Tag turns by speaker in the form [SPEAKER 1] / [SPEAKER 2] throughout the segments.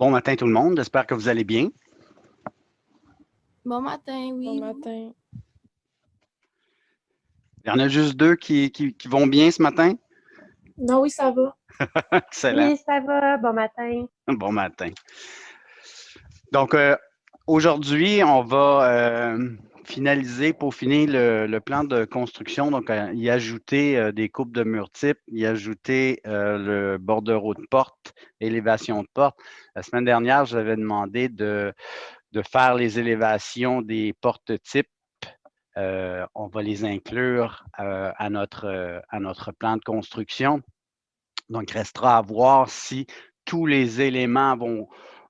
[SPEAKER 1] Bon matin tout le monde, j'espère que vous allez bien.
[SPEAKER 2] Bon matin,
[SPEAKER 3] Bon
[SPEAKER 2] oui.
[SPEAKER 3] matin.
[SPEAKER 1] Il y en a juste deux qui vont bien ce matin.
[SPEAKER 3] Non, oui, ça va.
[SPEAKER 1] Excellent.
[SPEAKER 4] Oui, ça va. Bon matin.
[SPEAKER 1] Bon matin. Donc, aujourd'hui, on va finaliser, peaufiner le plan de construction. Donc, y ajouter des coupes de murs type, y ajouter le bordereau de porte, élévation de porte. La semaine dernière, j'avais demandé de faire les élévations des portes types. On va les inclure à notre plan de construction. Donc, il restera à voir si tous les éléments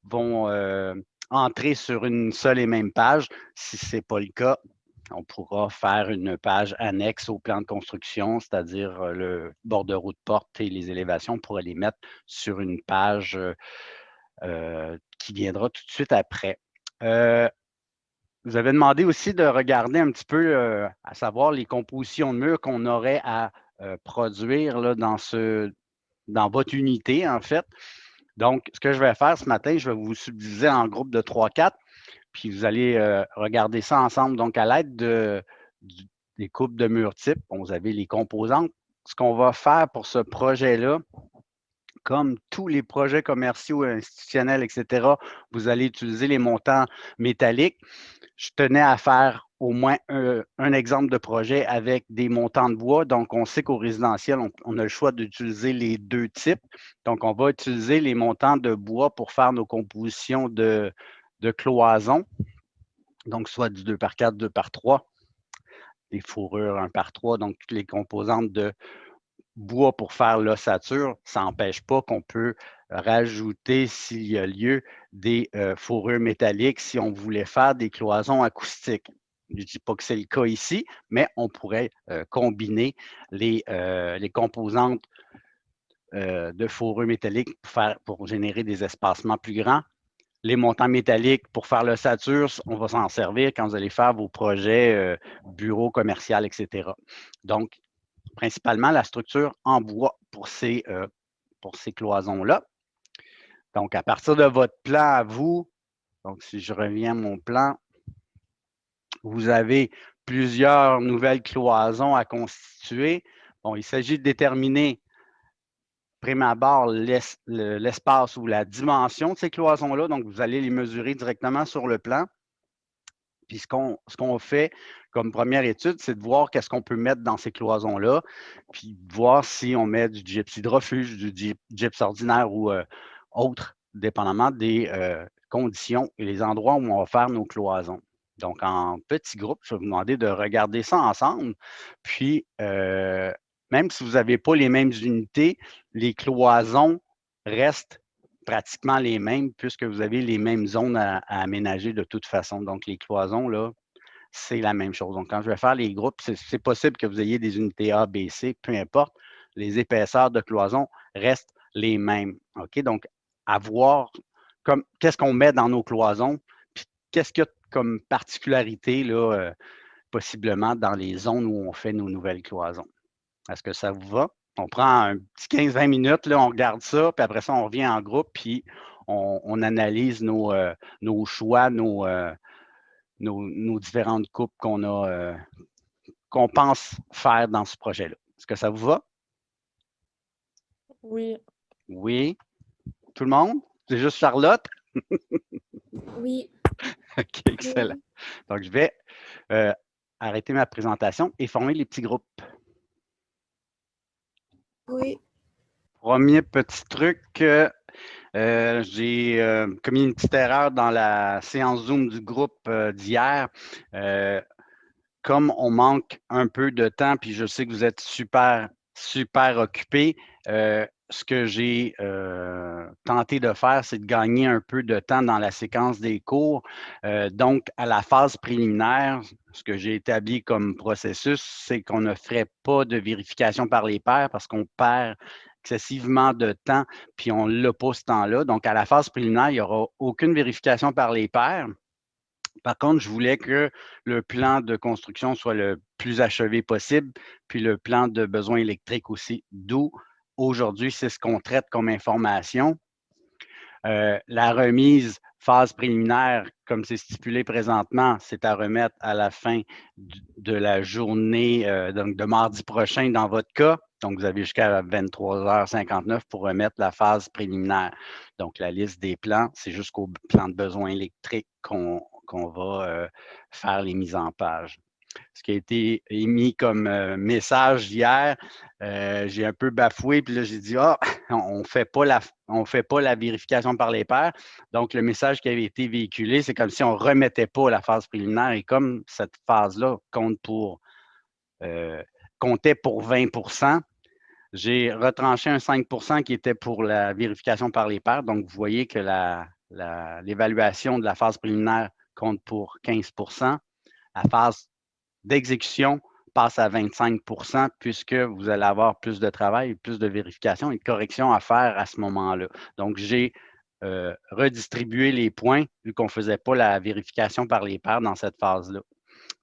[SPEAKER 1] vont entrer sur une seule et même page. Si ce n'est pas le cas, on pourra faire une page annexe au plan de construction, c'est-à-dire le bordereau de porte et les élévations, on pourra les mettre sur une page qui viendra tout de suite après. Vous avez demandé aussi de regarder un petit peu, à savoir les compositions de murs qu'on aurait à produire là, dans votre unité, en fait. Donc, ce que je vais faire ce matin, je vais vous subdiviser en groupe de 3-4, puis vous allez regarder ça ensemble. Donc, à l'aide des coupes de murs type, vous avez les composantes. Ce qu'on va faire pour ce projet-là, comme tous les projets commerciaux, institutionnels, etc., vous allez utiliser les montants métalliques. Je tenais à faire au moins un exemple de projet avec des montants de bois. Donc, on sait qu'au résidentiel, on a le choix d'utiliser les deux types. Donc, on va utiliser les montants de bois pour faire nos compositions de cloisons. Donc, soit du 2 par 4, 2 par 3, des fourrures 1 par 3, donc toutes les composantes de bois pour faire l'ossature. Ça n'empêche pas qu'on peut rajouter, s'il y a lieu, des fourrures métalliques si on voulait faire des cloisons acoustiques. Je ne dis pas que c'est le cas ici, mais on pourrait combiner les composantes de fourrures métalliques pour générer des espacements plus grands. Les montants métalliques pour faire l'ossature, on va s'en servir quand vous allez faire vos projets bureaux, commerciaux, etc. Donc, principalement la structure en bois pour ces cloisons-là. Donc, à partir de votre plan à vous, donc si je reviens à mon plan, vous avez plusieurs nouvelles cloisons à constituer. Bon, il s'agit de déterminer prime abord l'espace ou la dimension de ces cloisons-là. Donc, vous allez les mesurer directement sur le plan. Puis, ce qu'on fait comme première étude, c'est de voir qu'est-ce qu'on peut mettre dans ces cloisons-là, puis de voir si on met du gypsy de refuge, du gypse ordinaire ou autre, dépendamment des conditions et les endroits où on va faire nos cloisons. Donc, en petit groupe, je vais vous demander de regarder ça ensemble. Puis, même si vous n'avez pas les mêmes unités, les cloisons restent pratiquement les mêmes puisque vous avez les mêmes zones à aménager de toute façon. Donc, les cloisons, là, c'est la même chose. Donc, quand je vais faire les groupes, c'est possible que vous ayez des unités A, B, C, peu importe. Les épaisseurs de cloison restent les mêmes. OK? Donc, à voir qu'est-ce qu'on met dans nos cloisons, puis qu'est-ce qu'il y a comme particularité, là, possiblement dans les zones où on fait nos nouvelles cloisons. Est-ce que ça vous va? On prend un petit 15-20 minutes, là, on regarde ça, puis après ça, on revient en groupe, puis on analyse nos choix, nos différentes coupes qu'on pense faire dans ce projet-là. Est-ce que ça vous va?
[SPEAKER 3] Oui.
[SPEAKER 1] Oui. Tout le monde? C'est juste Charlotte?
[SPEAKER 2] Oui.
[SPEAKER 1] OK, excellent. Donc, je vais arrêter ma présentation et former les petits groupes.
[SPEAKER 2] Oui.
[SPEAKER 1] Premier petit truc, j'ai commis une petite erreur dans la séance Zoom du groupe d'hier. Comme on manque un peu de temps, puis je sais que vous êtes super, super occupés, ce que j'ai tenté de faire, c'est de gagner un peu de temps dans la séquence des cours. Donc, à la phase préliminaire, ce que j'ai établi comme processus, c'est qu'on ne ferait pas de vérification par les pairs parce qu'on perd excessivement de temps, puis on ne l'a pas ce temps-là. Donc, à la phase préliminaire, il n'y aura aucune vérification par les pairs. Par contre, je voulais que le plan de construction soit le plus achevé possible, puis le plan de besoin électrique aussi. D'où, aujourd'hui, c'est ce qu'on traite comme information. La remise phase préliminaire, comme c'est stipulé présentement, c'est à remettre à la fin de la journée, donc de mardi prochain dans votre cas. Donc, vous avez jusqu'à 23h59 pour remettre la phase préliminaire. Donc, la liste des plans, c'est jusqu'au plan de besoins électriques qu'on va faire les mises en page. Ce qui a été émis comme message hier, j'ai un peu bafoué, puis là, j'ai dit, on ne fait pas la vérification par les pairs. Donc, le message qui avait été véhiculé, c'est comme si on ne remettait pas la phase préliminaire. Et comme cette phase-là comptait pour 20 j'ai retranché un 5 qui était pour la vérification par les pairs. Donc, vous voyez que l'évaluation de la phase préliminaire compte pour 15 La phase d'exécution passe à 25 puisque vous allez avoir plus de travail, plus de vérification et de correction à faire à ce moment-là. Donc, j'ai redistribué les points vu qu'on ne faisait pas la vérification par les pairs dans cette phase-là.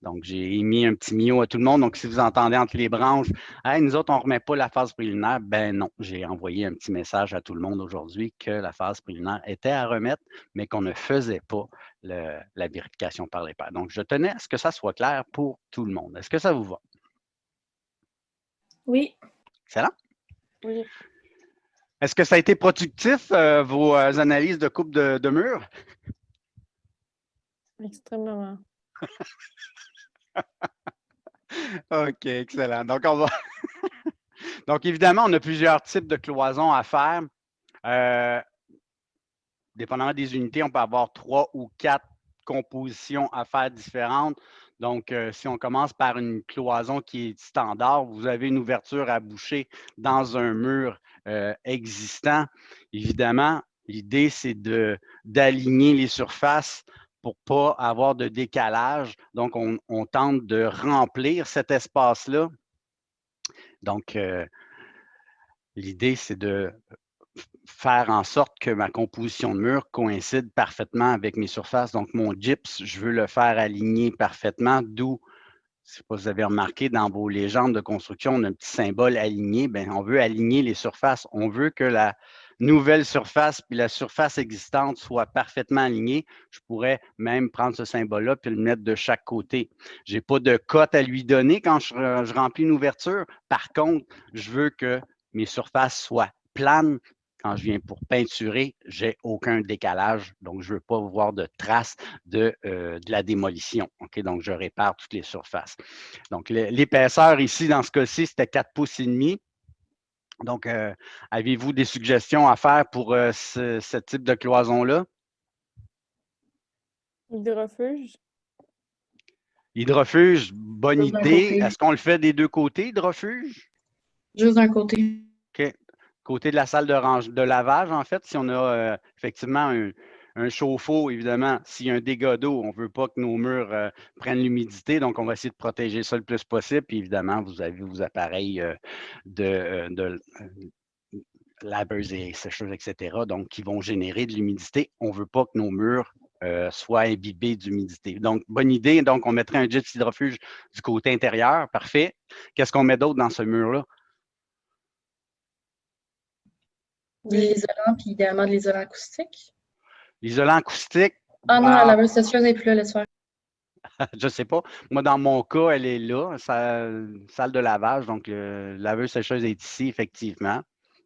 [SPEAKER 1] Donc, j'ai émis un petit mio à tout le monde. Donc, si vous entendez entre les branches, hey, nous autres, on ne remet pas la phase préliminaire, ben non, j'ai envoyé un petit message à tout le monde aujourd'hui que la phase préliminaire était à remettre, mais qu'on ne faisait pas la vérification par les pairs. Donc, je tenais à ce que ça soit clair pour tout le monde. Est-ce que ça vous va?
[SPEAKER 3] Oui.
[SPEAKER 1] Excellent.
[SPEAKER 4] Oui.
[SPEAKER 1] Est-ce que ça a été productif, vos analyses de coupe de mur?
[SPEAKER 4] Extrêmement.
[SPEAKER 1] OK, excellent. Donc, Donc, évidemment, on a plusieurs types de cloisons à faire. Dépendamment des unités, on peut avoir 3 ou 4 compositions à faire différentes. Donc, si on commence par une cloison qui est standard, vous avez une ouverture à boucher dans un mur existant. Évidemment, l'idée, c'est d'aligner les surfaces pour ne pas avoir de décalage. Donc, on tente de remplir cet espace-là. Donc, l'idée, c'est de faire en sorte que ma composition de mur coïncide parfaitement avec mes surfaces. Donc, mon gyps, je veux le faire aligner parfaitement, d'où, je ne sais pas si vous avez remarqué, dans vos légendes de construction, on a un petit symbole aligné. Bien, on veut aligner les surfaces. On veut que la nouvelle surface puis la surface existante soient parfaitement alignées. Je pourrais même prendre ce symbole-là puis le mettre de chaque côté. Je n'ai pas de cote à lui donner quand je remplis une ouverture. Par contre, je veux que mes surfaces soient planes. Quand je viens pour peinturer, j'ai aucun décalage. Donc, je ne veux pas voir de traces de la démolition. OK? Donc, je répare toutes les surfaces. Donc, l'épaisseur ici, dans ce cas-ci, c'était 4 pouces et demi. Donc, avez-vous des suggestions à faire pour ce type de cloison-là?
[SPEAKER 4] Hydrofuge.
[SPEAKER 1] Hydrofuge, bonne
[SPEAKER 5] Juste d'un
[SPEAKER 1] idée.
[SPEAKER 5] côté.
[SPEAKER 1] Est-ce qu'on le fait des deux côtés, hydrofuge?
[SPEAKER 5] Juste d'un côté.
[SPEAKER 1] OK. Côté de la salle de lavage, en fait, si on a effectivement un chauffe-eau, évidemment, s'il y a un dégât d'eau, on ne veut pas que nos murs prennent l'humidité, donc on va essayer de protéger ça le plus possible. Puis évidemment, vous avez vos appareils de laveuses et sécheuses, etc., donc qui vont générer de l'humidité. On ne veut pas que nos murs soient imbibés d'humidité. Donc, bonne idée. Donc, on mettrait un gyps hydrofuge du côté intérieur. Parfait. Qu'est-ce qu'on met d'autre dans ce mur-là?
[SPEAKER 5] De l'isolant, puis idéalement de l'isolant acoustique.
[SPEAKER 1] L'isolant acoustique.
[SPEAKER 5] Ah non, la laveuse sécheuse n'est plus là, laisse faire.
[SPEAKER 1] Je ne sais pas. Moi, dans mon cas, elle est là, salle de lavage. Donc, la laveuse sécheuse est ici, effectivement.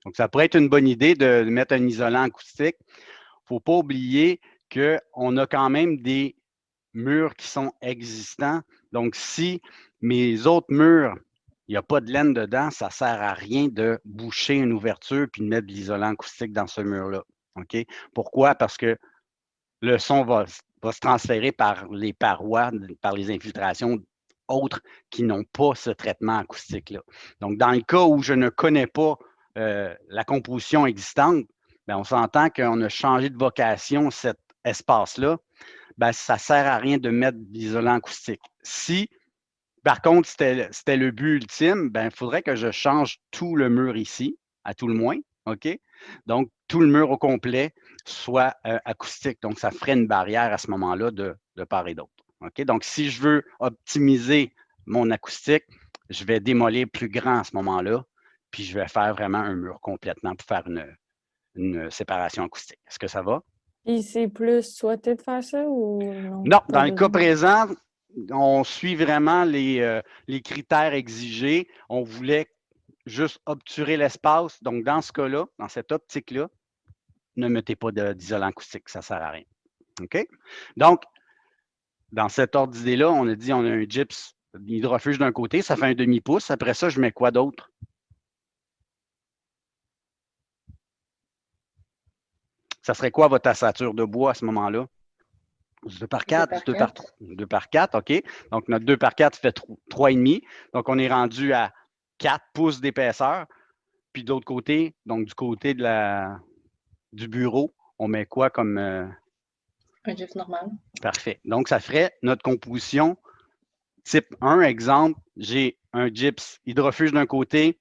[SPEAKER 1] Donc, ça pourrait être une bonne idée de mettre un isolant acoustique. Il ne faut pas oublier qu'on a quand même des murs qui sont existants. Donc, si mes autres murs, il n'y a pas de laine dedans, ça ne sert à rien de boucher une ouverture puis de mettre de l'isolant acoustique dans ce mur-là. OK? Pourquoi? Parce que le son va se transférer par les parois, par les infiltrations autres qui n'ont pas ce traitement acoustique-là. Donc, dans le cas où je ne connais pas la composition existante, bien, on s'entend qu'on a changé de vocation cet espace-là, bien, ça ne sert à rien de mettre de l'isolant acoustique. Si, par contre, c'était le but ultime, bien, il faudrait que je change tout le mur ici, à tout le moins, OK? Donc, tout le mur au complet soit acoustique. Donc, ça ferait une barrière à ce moment-là de part et d'autre. OK? Donc, si je veux optimiser mon acoustique, je vais démolir plus grand à ce moment-là, puis je vais faire vraiment un mur complètement pour faire une séparation acoustique. Est-ce que ça va?
[SPEAKER 4] Puis c'est plus souhaité de faire ça ou non?
[SPEAKER 1] Non,
[SPEAKER 4] Pas
[SPEAKER 1] dans le cas
[SPEAKER 4] besoin?
[SPEAKER 1] présent, on suit vraiment les critères exigés. On voulait juste obturer l'espace. Donc, dans ce cas-là, dans cette optique-là, ne mettez pas d'isolant acoustique, ça ne sert à rien. OK? Donc, dans cet ordre d'idée-là, on a dit on a un gyps hydrofuge d'un côté, ça fait un demi-pouce. Après ça, je mets quoi d'autre? Ça serait quoi votre assature de bois à ce moment-là? 2 par 4, 2 par 3, 2 par 4, OK. Donc, notre 2 par 4 fait 3,5. Donc, on est rendu à 4 pouces d'épaisseur. Puis, de l'autre côté, donc du côté du bureau, on met quoi comme...
[SPEAKER 5] Un gyps normal.
[SPEAKER 1] Parfait. Donc, ça ferait notre composition type 1. Exemple, j'ai un gyps hydrofuge d'un côté,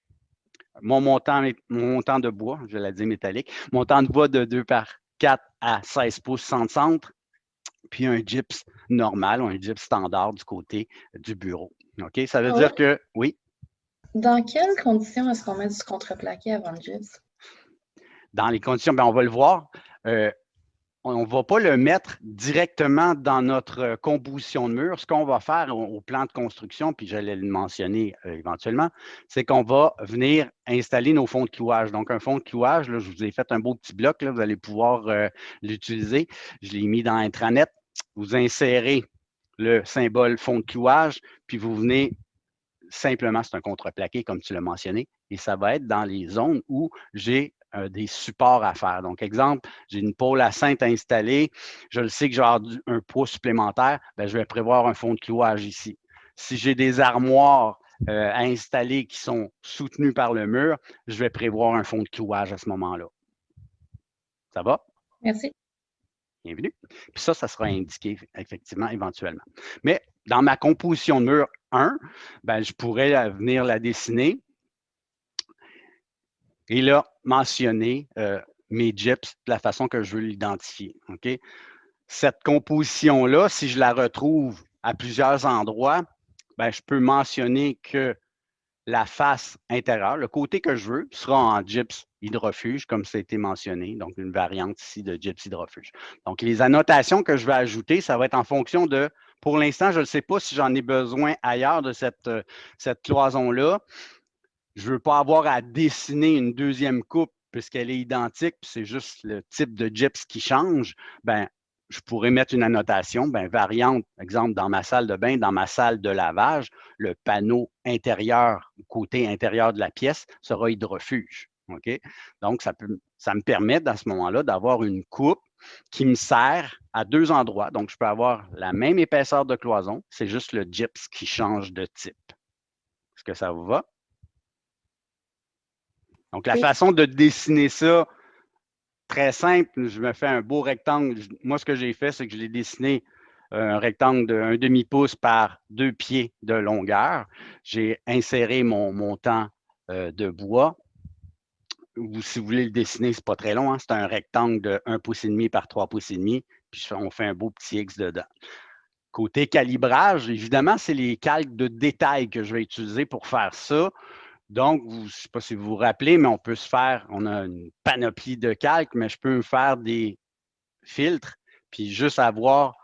[SPEAKER 1] mon montant de bois, je vais la dire métallique, montant de bois de 2 par 4 à 16 pouces centre, puis un gyps normal ou un gyps standard du côté du bureau. OK? Ça veut dire que, oui.
[SPEAKER 5] Dans quelles conditions est-ce qu'on met du contreplaqué avant le gyps?
[SPEAKER 1] Dans les conditions, bien, on va le voir. On ne va pas le mettre directement dans notre composition de mur. Ce qu'on va faire au plan de construction, puis j'allais le mentionner éventuellement, c'est qu'on va venir installer nos fonds de clouage. Donc, un fond de clouage, là, je vous ai fait un beau petit bloc, là, vous allez pouvoir l'utiliser. Je l'ai mis dans Intranet. Vous insérez le symbole fond de clouage, puis vous venez simplement, c'est un contreplaqué, comme tu l'as mentionné, et ça va être dans les zones où j'ai des supports à faire. Donc, exemple, j'ai une pôle à cintre installée, je le sais que je vais avoir un poids supplémentaire, bien, je vais prévoir un fond de clouage ici. Si j'ai des armoires à installer qui sont soutenues par le mur, je vais prévoir un fond de clouage à ce moment-là. Ça va?
[SPEAKER 5] Merci.
[SPEAKER 1] Bienvenue. Puis ça sera indiqué effectivement éventuellement. Mais dans ma composition de mur 1, ben, je pourrais venir la dessiner et là, mentionner mes gyps de la façon que je veux l'identifier. OK? Cette composition-là, si je la retrouve à plusieurs endroits, ben, je peux mentionner que la face intérieure, le côté que je veux, sera en gyps hydrofuge, comme ça a été mentionné, donc une variante ici de gyps hydrofuge. Donc, les annotations que je vais ajouter, ça va être en fonction de, pour l'instant, je ne sais pas si j'en ai besoin ailleurs de cette cloison-là. Je ne veux pas avoir à dessiner une deuxième coupe puisqu'elle est identique, puis c'est juste le type de gyps qui change. Ben, je pourrais mettre une annotation, ben, variante, exemple, dans ma salle de bain, dans ma salle de lavage, le panneau intérieur, côté intérieur de la pièce, sera hydrofuge. OK? Donc, ça me permet, à ce moment-là, d'avoir une coupe qui me sert à deux endroits. Donc, je peux avoir la même épaisseur de cloison, c'est juste le gyps qui change de type. Est-ce que ça vous va? Donc, la façon de dessiner ça, très simple, je me fais un beau rectangle. Moi, ce que j'ai fait, c'est que je l'ai dessiné un rectangle de 1 demi-pouce par 2 pieds de longueur. J'ai inséré mon montant de bois. Ou si vous voulez le dessiner, c'est pas très long, hein? C'est un rectangle de 1,5 pouce par 3 pouces et demi, puis on fait un beau petit X dedans. Côté calibrage, évidemment, c'est les calques de détail que je vais utiliser pour faire ça. Donc, je ne sais pas si vous vous rappelez, mais on a une panoplie de calques, mais je peux me faire des filtres, puis juste avoir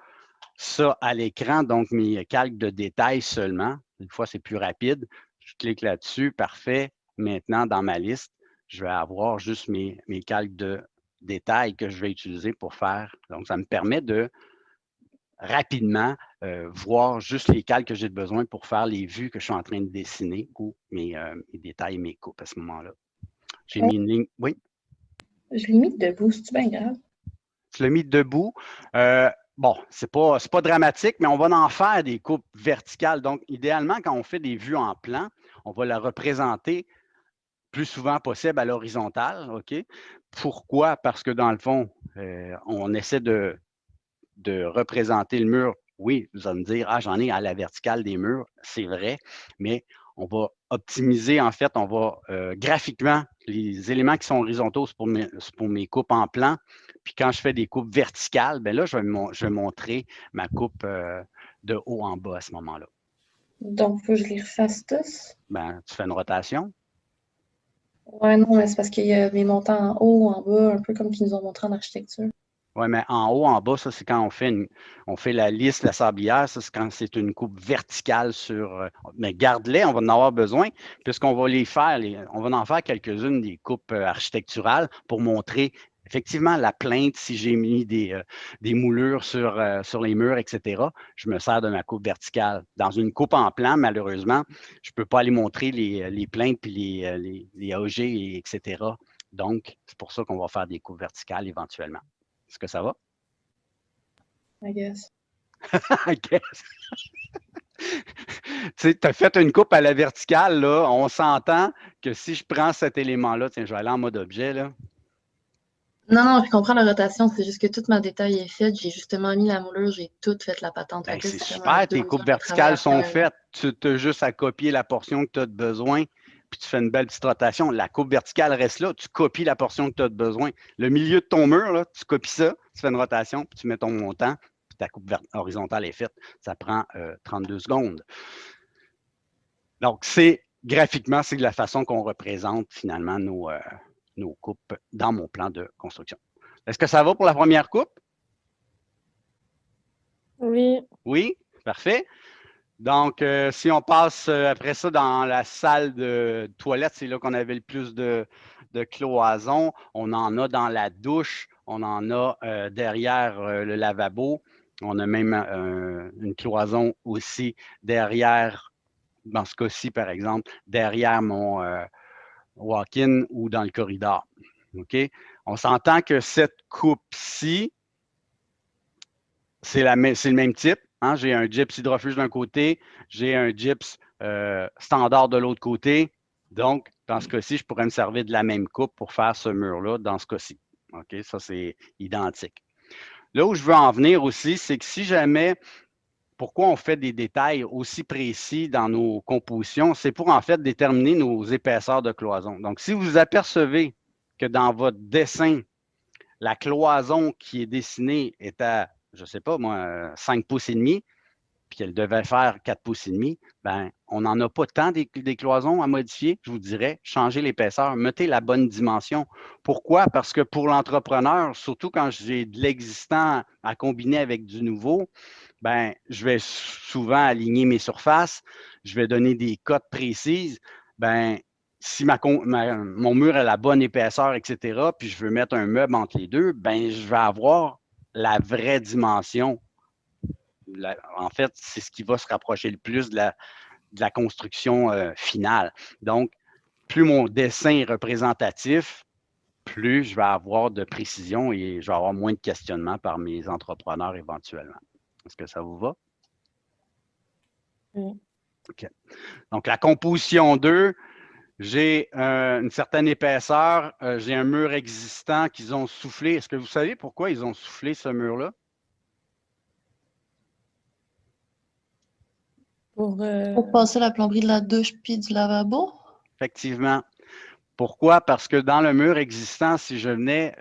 [SPEAKER 1] ça à l'écran, donc mes calques de détail seulement. Une fois, c'est plus rapide. Je clique là-dessus, parfait. Maintenant, dans ma liste, je vais avoir juste mes calques de détail que je vais utiliser pour faire. Donc, ça me permet de rapidement voir juste les calques que j'ai besoin pour faire les vues que je suis en train de dessiner ou mes détails, mes coupes à ce moment-là. J'ai mis une ligne. Oui?
[SPEAKER 5] Je l'ai mis debout, c'est-tu bien grave?
[SPEAKER 1] Tu l'as mis debout. Bon, c'est pas dramatique, mais on va en faire des coupes verticales. Donc, idéalement, quand on fait des vues en plan, on va la représenter plus souvent possible à l'horizontale. OK? Pourquoi? Parce que dans le fond, on essaie de représenter le mur. Oui, vous allez me dire, ah, j'en ai à la verticale des murs, c'est vrai, mais on va optimiser, en fait, on va graphiquement, les éléments qui sont horizontaux, c'est pour mes coupes en plan. Puis quand je fais des coupes verticales, bien là, je vais montrer ma coupe de haut en bas à ce moment-là.
[SPEAKER 5] Donc, il faut que je les refasse tous?
[SPEAKER 1] Ben, tu fais une rotation.
[SPEAKER 5] Ouais, non, mais c'est parce qu'il y a des montants en haut, en bas, un peu comme qu'ils nous ont montré en architecture.
[SPEAKER 1] Oui, mais en haut, en bas, ça, c'est quand on fait la lisse, la sablière, ça, c'est quand c'est une coupe verticale sur. Mais garde-les, on va en avoir besoin, puisqu'on va les faire, on va en faire quelques-unes des coupes architecturales pour montrer effectivement la plainte, si j'ai mis des moulures sur les murs, etc. Je me sers de ma coupe verticale. Dans une coupe en plan, malheureusement, je ne peux pas aller montrer les plaintes puis les AOG, etc. Donc, c'est pour ça qu'on va faire des coupes verticales éventuellement. Est-ce que ça va?
[SPEAKER 5] I guess.
[SPEAKER 1] I guess. Tu as fait une coupe à la verticale, là. On s'entend que si je prends cet élément-là, tiens, je vais aller en mode objet, là.
[SPEAKER 5] Non, non, je comprends la rotation, c'est juste que toute ma détail est faite. J'ai justement mis la moulure, j'ai tout fait la patente.
[SPEAKER 1] Ben,
[SPEAKER 5] Fait que là,
[SPEAKER 1] c'est
[SPEAKER 5] c'est vraiment
[SPEAKER 1] super, tes
[SPEAKER 5] 2
[SPEAKER 1] coupes
[SPEAKER 5] heures de travail à
[SPEAKER 1] verticales sont
[SPEAKER 5] faire, là.
[SPEAKER 1] faites. Tu as juste à copier la portion que tu as de besoin, puis tu fais une belle petite rotation. La coupe verticale reste là, tu copies la portion que tu as de besoin. Le milieu de ton mur, là, tu copies ça, tu fais une rotation, puis tu mets ton montant, puis ta coupe horizontale est faite. Ça prend 32 secondes. Donc, graphiquement, c'est de la façon qu'on représente finalement nos coupes dans mon plan de construction. Est-ce que ça va pour la première coupe?
[SPEAKER 4] Oui.
[SPEAKER 1] Oui, parfait. Donc, si on passe après ça dans la salle de toilette, c'est là qu'on avait le plus de cloisons. On en a dans la douche, on en a derrière le lavabo. On a même une cloison aussi derrière, dans ce cas-ci, par exemple, derrière mon walk-in ou dans le corridor. OK? On s'entend que cette coupe-ci, c'est le même type. Hein? J'ai un gyps hydrofuge d'un côté, j'ai un gyps standard de l'autre côté. Donc, dans ce cas-ci, je pourrais me servir de la même coupe pour faire ce mur-là dans ce cas-ci. OK? Ça, c'est identique. Là où je veux en venir aussi, c'est que si jamais, pourquoi on fait des détails aussi précis dans nos compositions, c'est pour en fait déterminer nos épaisseurs de cloison. Donc, si vous apercevez que dans votre dessin, la cloison qui est dessinée est à, je ne sais pas moi, 5 pouces et demi, puis qu'elle devait faire 4 pouces et demi, ben, on n'en a pas tant des cloisons à modifier, je vous dirais, changez l'épaisseur, mettez la bonne dimension. Pourquoi? Parce que pour l'entrepreneur, surtout quand j'ai de l'existant à combiner avec du nouveau, ben, je vais souvent aligner mes surfaces, je vais donner des cotes précises, ben, si mon mur a la bonne épaisseur, etc., puis je veux mettre un meuble entre les deux, ben, je vais avoir la vraie dimension. En fait, c'est ce qui va se rapprocher le plus de la construction finale. Donc, plus mon dessin est représentatif, plus je vais avoir de précision et je vais avoir moins de questionnements par mes entrepreneurs éventuellement. Est-ce que ça vous va?
[SPEAKER 4] Oui.
[SPEAKER 1] OK. Donc, la composition 2, j'ai une certaine épaisseur, j'ai un mur existant qu'ils ont soufflé. Est-ce que vous savez pourquoi ils ont soufflé ce mur-là?
[SPEAKER 5] Pour passer la plomberie de la douche puis du lavabo?
[SPEAKER 1] Effectivement. Pourquoi? Parce que dans le mur existant, si je venais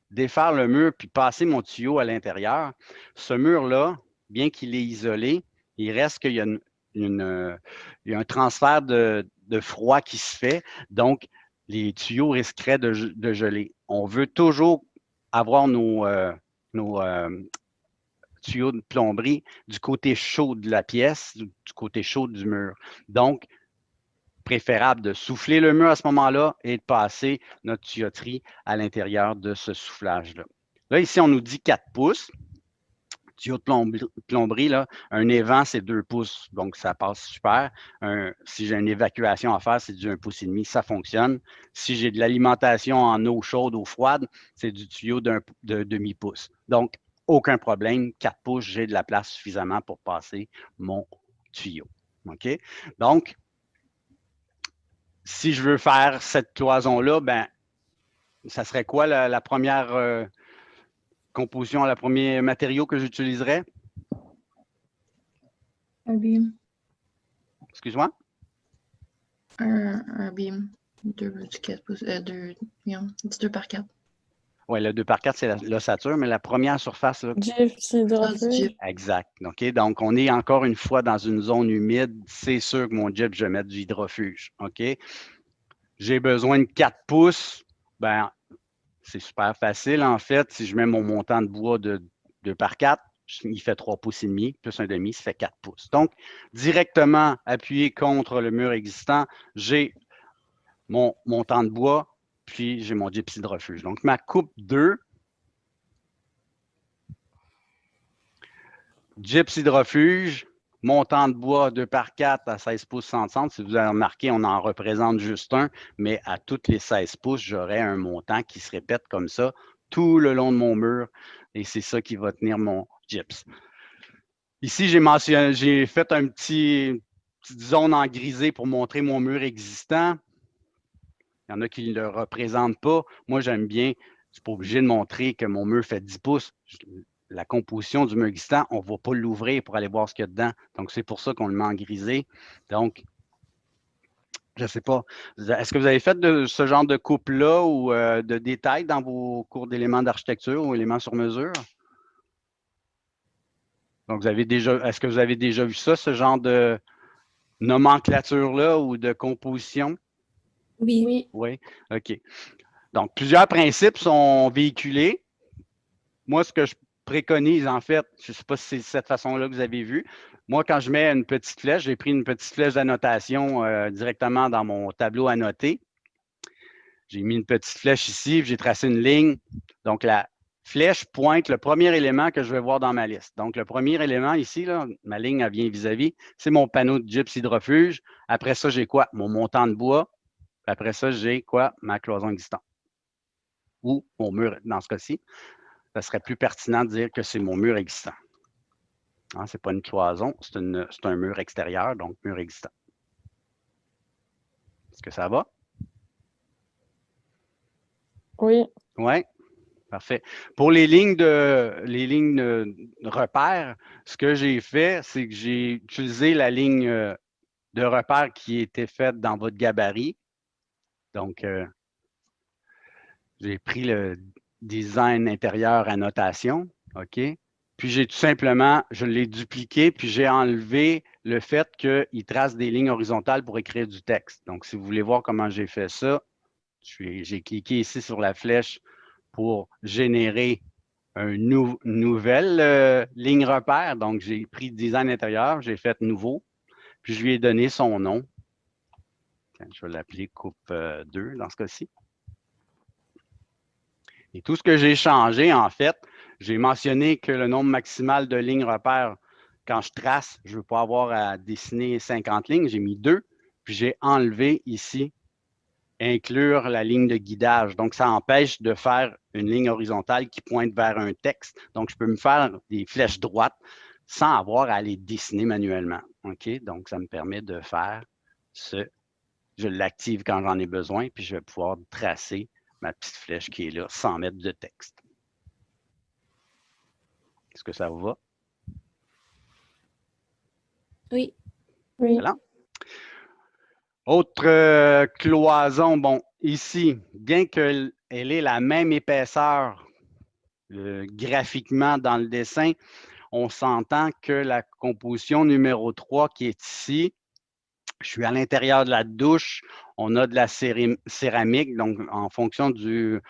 [SPEAKER 1] défaire le mur puis passer mon tuyau à l'intérieur, ce mur-là, bien qu'il est isolé, il reste qu'il y a il y a un transfert de froid qui se fait. Donc, les tuyaux risqueraient de geler. On veut toujours avoir nos tuyaux de plomberie du côté chaud de la pièce, du côté chaud du mur. Donc, préférable de souffler le mur à ce moment-là et de passer notre tuyauterie à l'intérieur de ce soufflage-là. Là, ici, on nous dit 4 pouces. Tuyau de plomberie, là, un évent, c'est 2 pouces, donc ça passe super. Si j'ai une évacuation à faire, c'est du 1,5 pouce, ça fonctionne. Si j'ai de l'alimentation en eau chaude ou froide, c'est du tuyau de demi-pouce. Donc, aucun problème, 4 pouces, j'ai de la place suffisamment pour passer mon tuyau. OK? Donc, si je veux faire cette cloison-là, ben, ça serait quoi la première composition, le premier matériau que j'utiliserais?
[SPEAKER 5] Un beam.
[SPEAKER 1] Excuse-moi?
[SPEAKER 5] Un beam. Du 4 pouces. Du 2 par 4.
[SPEAKER 1] Oui, le 2 par 4, c'est l'ossature, mais la première surface, là,
[SPEAKER 4] Gyps hydrofuge.
[SPEAKER 1] exact. OK? Donc, on est encore une fois dans une zone humide. C'est sûr que mon gyp, je vais mettre du hydrofuge. OK? j'ai besoin de 4 pouces, ben, c'est super facile en fait. Si je mets mon montant de bois de 2 par 4, il fait 3 pouces et demi, plus un demi, ça fait 4 pouces. Donc, directement appuyé contre le mur existant, j'ai mon montant de bois, puis j'ai mon gypsy de refuge. Donc, ma coupe 2, gypsy de refuge, montant de bois 2 par 4 à 16 pouces 60. Si vous avez remarqué, on en représente juste un, mais à toutes les 16 pouces, j'aurai un montant qui se répète comme ça tout le long de mon mur. Et c'est ça qui va tenir mon gyps. Ici, j'ai fait une petite zone en grisé pour montrer mon mur existant. Il y en a qui ne le représentent pas. Moi, j'aime bien, je ne suis pas obligé de montrer que mon mur fait 10 pouces. La composition du mur existant, on ne va pas l'ouvrir pour aller voir ce qu'il y a dedans. Donc, c'est pour ça qu'on le met en grisé. Donc, je ne sais pas. Est-ce que vous avez fait de ce genre de coupe-là ou de détails dans vos cours d'éléments d'architecture ou éléments sur mesure? Donc, est-ce que vous avez déjà vu ça, ce genre de nomenclature-là ou de composition?
[SPEAKER 2] Oui.
[SPEAKER 3] Oui.
[SPEAKER 1] Oui, OK. Donc, plusieurs principes sont véhiculés. Moi, ce que je préconise, en fait, je ne sais pas si c'est de cette façon-là que vous avez vu. Moi, quand je mets une petite flèche, j'ai pris une petite flèche d'annotation directement dans mon tableau annoté. J'ai mis une petite flèche ici, j'ai tracé une ligne. Donc, la flèche pointe le premier élément que je vais voir dans ma liste. Donc, le premier élément ici, là, ma ligne, elle vient vis-à-vis, c'est mon panneau de gypsy de refuge. Après ça, j'ai quoi? Mon montant de bois. Après ça, j'ai quoi? Ma cloison existante. Ou mon mur, dans ce cas-ci. Ça serait plus pertinent de dire que c'est mon mur existant. Hein, ce n'est pas une cloison, c'est un mur extérieur, donc mur existant. Est-ce que ça va?
[SPEAKER 4] Oui.
[SPEAKER 1] Oui, parfait. Pour les lignes de repère, ce que j'ai fait, c'est que j'ai utilisé la ligne de repère qui était faite dans votre gabarit. Donc, j'ai pris le design intérieur annotation, OK? Puis j'ai tout simplement, je l'ai dupliqué, puis j'ai enlevé le fait qu'il trace des lignes horizontales pour écrire du texte. Donc, si vous voulez voir comment j'ai fait ça, j'ai cliqué ici sur la flèche pour générer une nouvelle ligne repère. Donc, j'ai pris design intérieur, j'ai fait nouveau, puis je lui ai donné son nom. Je vais l'appeler coupe 2 dans ce cas-ci. Et tout ce que j'ai changé, en fait, j'ai mentionné que le nombre maximal de lignes repères, quand je trace, je ne veux pas avoir à dessiner 50 lignes, j'ai mis 2, puis j'ai enlevé ici, inclure la ligne de guidage. Donc, ça empêche de faire une ligne horizontale qui pointe vers un texte. Donc, je peux me faire des flèches droites sans avoir à les dessiner manuellement. OK? Donc, ça me permet de faire ce. Je l'active quand j'en ai besoin, puis je vais pouvoir tracer ma petite flèche qui est là, sans mettre de texte. Est-ce que ça vous va?
[SPEAKER 2] Oui.
[SPEAKER 4] Oui.
[SPEAKER 1] Excellent. Autre cloison, bon, ici, bien qu'elle ait la même épaisseur graphiquement dans le dessin, on s'entend que la composition numéro 3 qui est ici, je suis à l'intérieur de la douche, on a de la céramique, donc en fonction des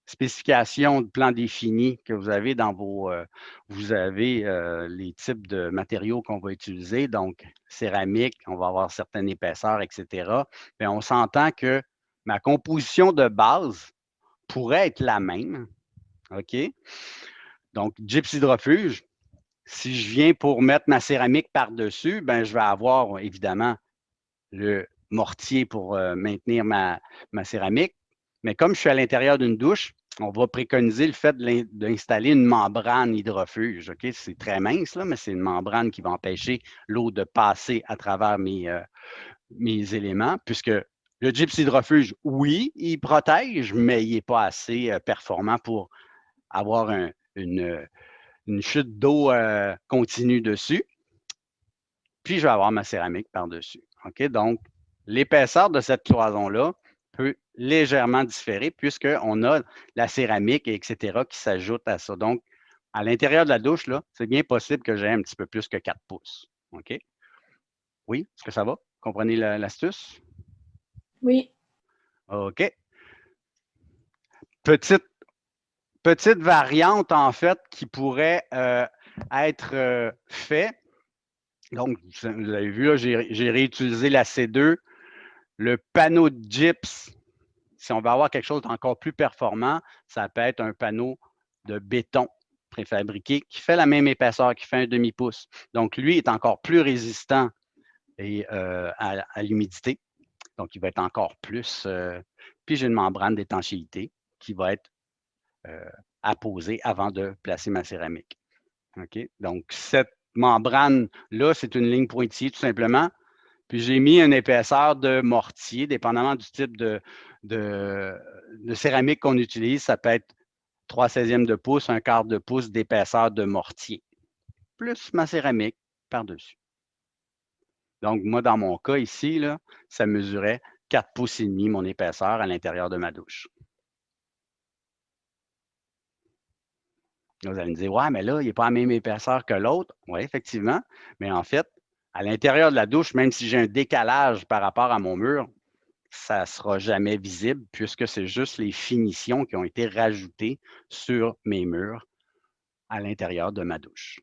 [SPEAKER 1] spécifications de plan défini que vous avez dans vous avez les types de matériaux qu'on va utiliser, donc céramique, on va avoir certaines épaisseurs, etc. Bien, on s'entend que ma composition de base pourrait être la même, OK? Donc, gypsy de refuge, si je viens pour mettre ma céramique par-dessus, ben, je vais avoir évidemment le mortier pour maintenir ma céramique. Mais comme je suis à l'intérieur d'une douche, on va préconiser le fait d'installer une membrane hydrofuge. OK? C'est très mince, là, mais c'est une membrane qui va empêcher l'eau de passer à travers mes éléments, puisque le gypsy hydrofuge, oui, il protège, mais il n'est pas assez performant pour avoir une chute d'eau continue dessus. Puis, je vais avoir ma céramique par-dessus. OK? Donc, l'épaisseur de cette cloison-là peut légèrement différer puisqu'on a la céramique, etc., qui s'ajoute à ça. Donc, à l'intérieur de la douche, là, c'est bien possible que j'ai un petit peu plus que 4 pouces. OK? Oui? Est-ce que ça va? Comprenez l'astuce?
[SPEAKER 3] Oui.
[SPEAKER 1] OK. Petite variante, en fait, qui pourrait être fait. Donc, vous avez vu, là, j'ai réutilisé la C2. Le panneau de gyps, si on veut avoir quelque chose d'encore plus performant, ça peut être un panneau de béton préfabriqué qui fait la même épaisseur, qui fait un demi-pouce. Donc, lui est encore plus résistant à l'humidité. Donc, il va être encore plus. Puis, j'ai une membrane d'étanchéité qui va être apposée avant de placer ma céramique. OK? Donc, cette membrane-là, c'est une ligne pointillée tout simplement. Puis, j'ai mis une épaisseur de mortier, dépendamment du type de céramique qu'on utilise. Ça peut être 3/16e de pouce, 1/4 de pouce d'épaisseur de mortier, plus ma céramique par-dessus. Donc, moi, dans mon cas ici, là, ça mesurait 4 pouces et demi mon épaisseur à l'intérieur de ma douche. Là, vous allez me dire, ouais, mais là, il n'est pas à la même épaisseur que l'autre. Oui, effectivement. Mais en fait, à l'intérieur de la douche, même si j'ai un décalage par rapport à mon mur, ça ne sera jamais visible puisque c'est juste les finitions qui ont été rajoutées sur mes murs à l'intérieur de ma douche.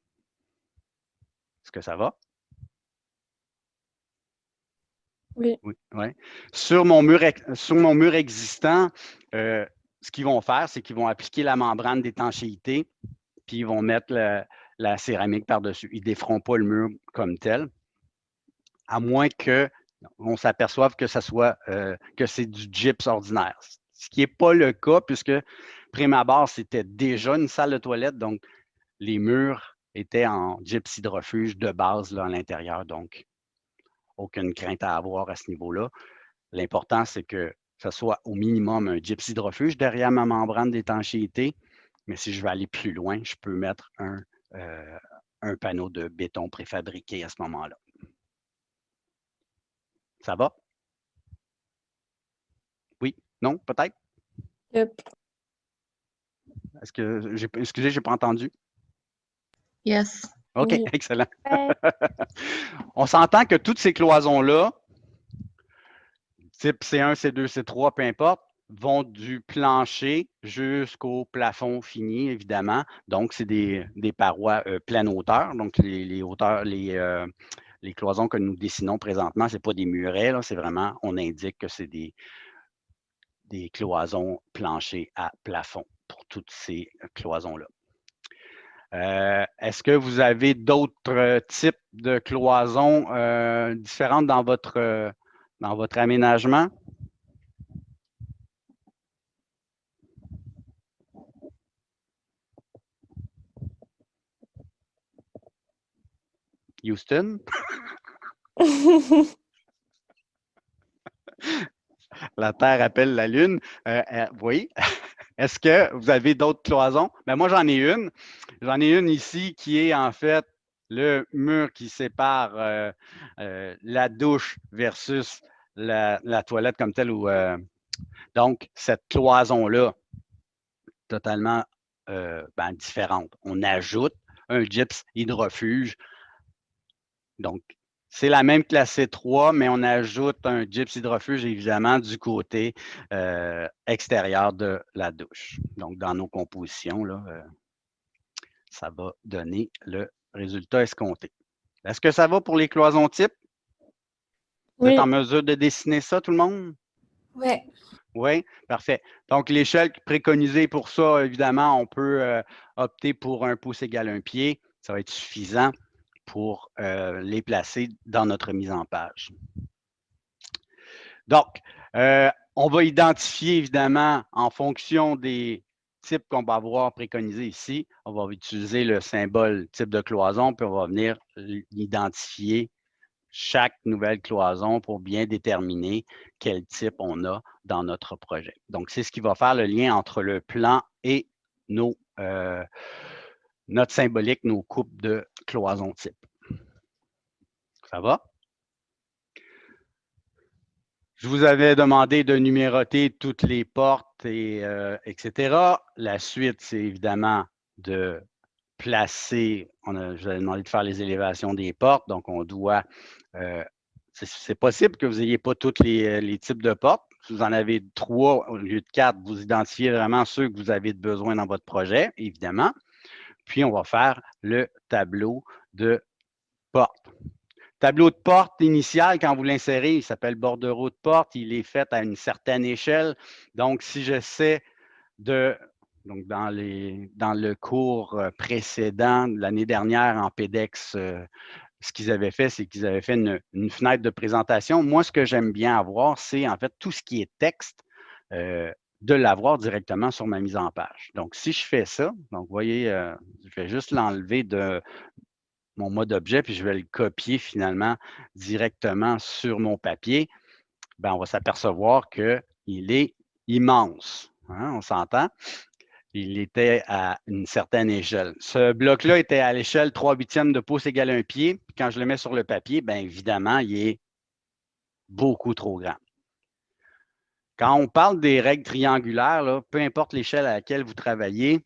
[SPEAKER 1] Est-ce que ça va?
[SPEAKER 4] Oui.
[SPEAKER 1] Oui. Ouais. Sur mon mur existant, ce qu'ils vont faire, c'est qu'ils vont appliquer la membrane d'étanchéité, puis ils vont mettre la céramique par-dessus. Ils ne déferont pas le mur comme tel, à moins qu'on s'aperçoive que que c'est du gyps ordinaire. Ce qui n'est pas le cas, puisque prime abord, c'était déjà une salle de toilette, donc les murs étaient en gyps hydrofuge de base là, à l'intérieur, donc aucune crainte à avoir à ce niveau-là. L'important, c'est que ce soit au minimum un gyps hydrofuge derrière ma membrane d'étanchéité, mais si je veux aller plus loin, je peux mettre un panneau de béton préfabriqué à ce moment-là. Ça va? Oui? Non? Peut-être?
[SPEAKER 4] Yep.
[SPEAKER 1] Excusez, je n'ai pas entendu.
[SPEAKER 5] Yes.
[SPEAKER 1] OK,
[SPEAKER 4] Oui.
[SPEAKER 1] excellent.
[SPEAKER 3] Ouais.
[SPEAKER 1] On s'entend que toutes ces cloisons-là, type C1, C2, C3, peu importe, vont du plancher jusqu'au plafond fini, évidemment. Donc, c'est des parois pleine hauteur. Donc, les hauteurs, les cloisons que nous dessinons présentement, ce n'est pas des murets, c'est vraiment, on indique que c'est des cloisons plancher à plafond pour toutes ces cloisons-là. Est-ce que vous avez d'autres types de cloisons différentes dans votre aménagement? Houston? La Terre appelle la Lune. Oui. Est-ce que vous avez d'autres cloisons? Ben, moi, j'en ai une. J'en ai une ici qui est en fait le mur qui sépare la douche versus la toilette comme telle. Donc, cette cloison-là, totalement différente. On ajoute un gyps hydrofuge. Donc, c'est la même que la C3, mais on ajoute un gyps hydrofuge, évidemment, du côté extérieur de la douche. Donc, dans nos compositions, là, ça va donner le résultat escompté. Est-ce que ça va pour les cloisons types? Vous êtes
[SPEAKER 4] Oui.
[SPEAKER 1] en mesure de dessiner ça, tout le monde?
[SPEAKER 3] Ouais.
[SPEAKER 1] Oui, parfait. Donc, l'échelle préconisée pour ça, évidemment, on peut opter pour 1 pouce égale 1 pied. Ça va être suffisant pour les placer dans notre mise en page. Donc, on va identifier, évidemment, en fonction des types qu'on va avoir préconisés ici, on va utiliser le symbole type de cloison, puis on va venir identifier chaque nouvelle cloison pour bien déterminer quel type on a dans notre projet. Donc, c'est ce qui va faire le lien entre le plan et notre symbolique, nos coupes de cloison type. Ça va? Je vous avais demandé de numéroter toutes les portes, etc. La suite, c'est évidemment de placer, je vous avais demandé de faire les élévations des portes, donc on doit C'est possible que vous n'ayez pas tous les types de portes. Si vous en avez 3 au lieu de 4, vous identifiez vraiment ceux que vous avez besoin dans votre projet, évidemment. Puis, on va faire le tableau de porte. Tableau de porte initial, quand vous l'insérez, il s'appelle bordereau de porte. Il est fait à une certaine échelle. Donc, si j'essaie de... Donc, dans le cours précédent, l'année dernière en PEDEX, ce qu'ils avaient fait, c'est qu'ils avaient fait une fenêtre de présentation. Moi, ce que j'aime bien avoir, c'est en fait tout ce qui est texte, de l'avoir directement sur ma mise en page. Donc, si je fais ça, donc vous voyez, je vais juste l'enlever de mon mode objet, puis je vais le copier finalement directement sur mon papier, bien, on va s'apercevoir qu'il est immense. Hein, on s'entend? Il était à une certaine échelle. Ce bloc-là était à l'échelle 3/8 de pouce égale 1 pied. Puis quand je le mets sur le papier, bien évidemment, il est beaucoup trop grand. Quand on parle des règles triangulaires, là, peu importe l'échelle à laquelle vous travaillez,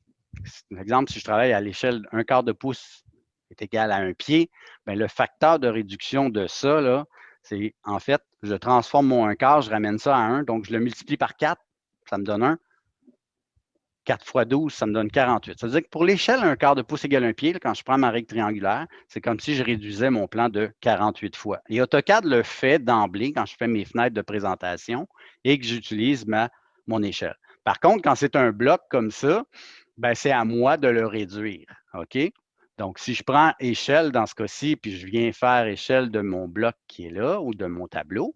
[SPEAKER 1] par exemple, si je travaille à l'échelle 1/4 de pouce est égal à 1 pied, bien, le facteur de réduction de ça, là, c'est en fait, je transforme mon 1/4, je ramène ça à 1, donc je le multiplie par 4, ça me donne 1. 4 fois 12, ça me donne 48. Ça veut dire que pour l'échelle 1/4 de pouce égale 1 pied, là, quand je prends ma règle triangulaire, c'est comme si je réduisais mon plan de 48 fois. Et AutoCAD le fait d'emblée quand je fais mes fenêtres de présentation et que j'utilise mon échelle. Par contre, quand c'est un bloc comme ça, ben, c'est à moi de le réduire. OK? Donc, si je prends échelle dans ce cas-ci, puis je viens faire échelle de mon bloc qui est là ou de mon tableau,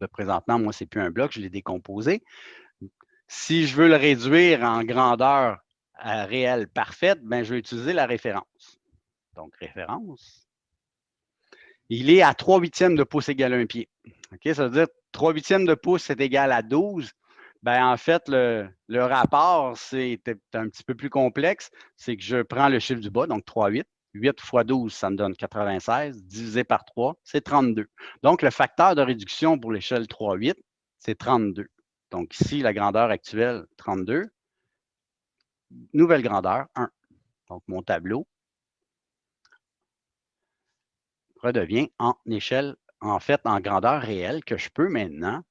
[SPEAKER 1] là, présentement, moi, ce n'est plus un bloc, je l'ai décomposé. Si je veux le réduire en grandeur réelle parfaite, ben, je vais utiliser la référence. Donc, référence. Il est à 3/8 de pouce égale 1 pied. OK? Ça veut dire 3/8 de pouce, c'est égal à 12. Ben, en fait, le rapport, c'est un petit peu plus complexe. C'est que je prends le chiffre du bas, donc 3/8. 8 fois 12, ça me donne 96. Divisé par 3, c'est 32. Donc, le facteur de réduction pour l'échelle 3/8, c'est 32. Donc, ici, la grandeur actuelle, 32. Nouvelle grandeur, 1. Donc, mon tableau redevient en échelle, en fait, en grandeur réelle que je peux maintenant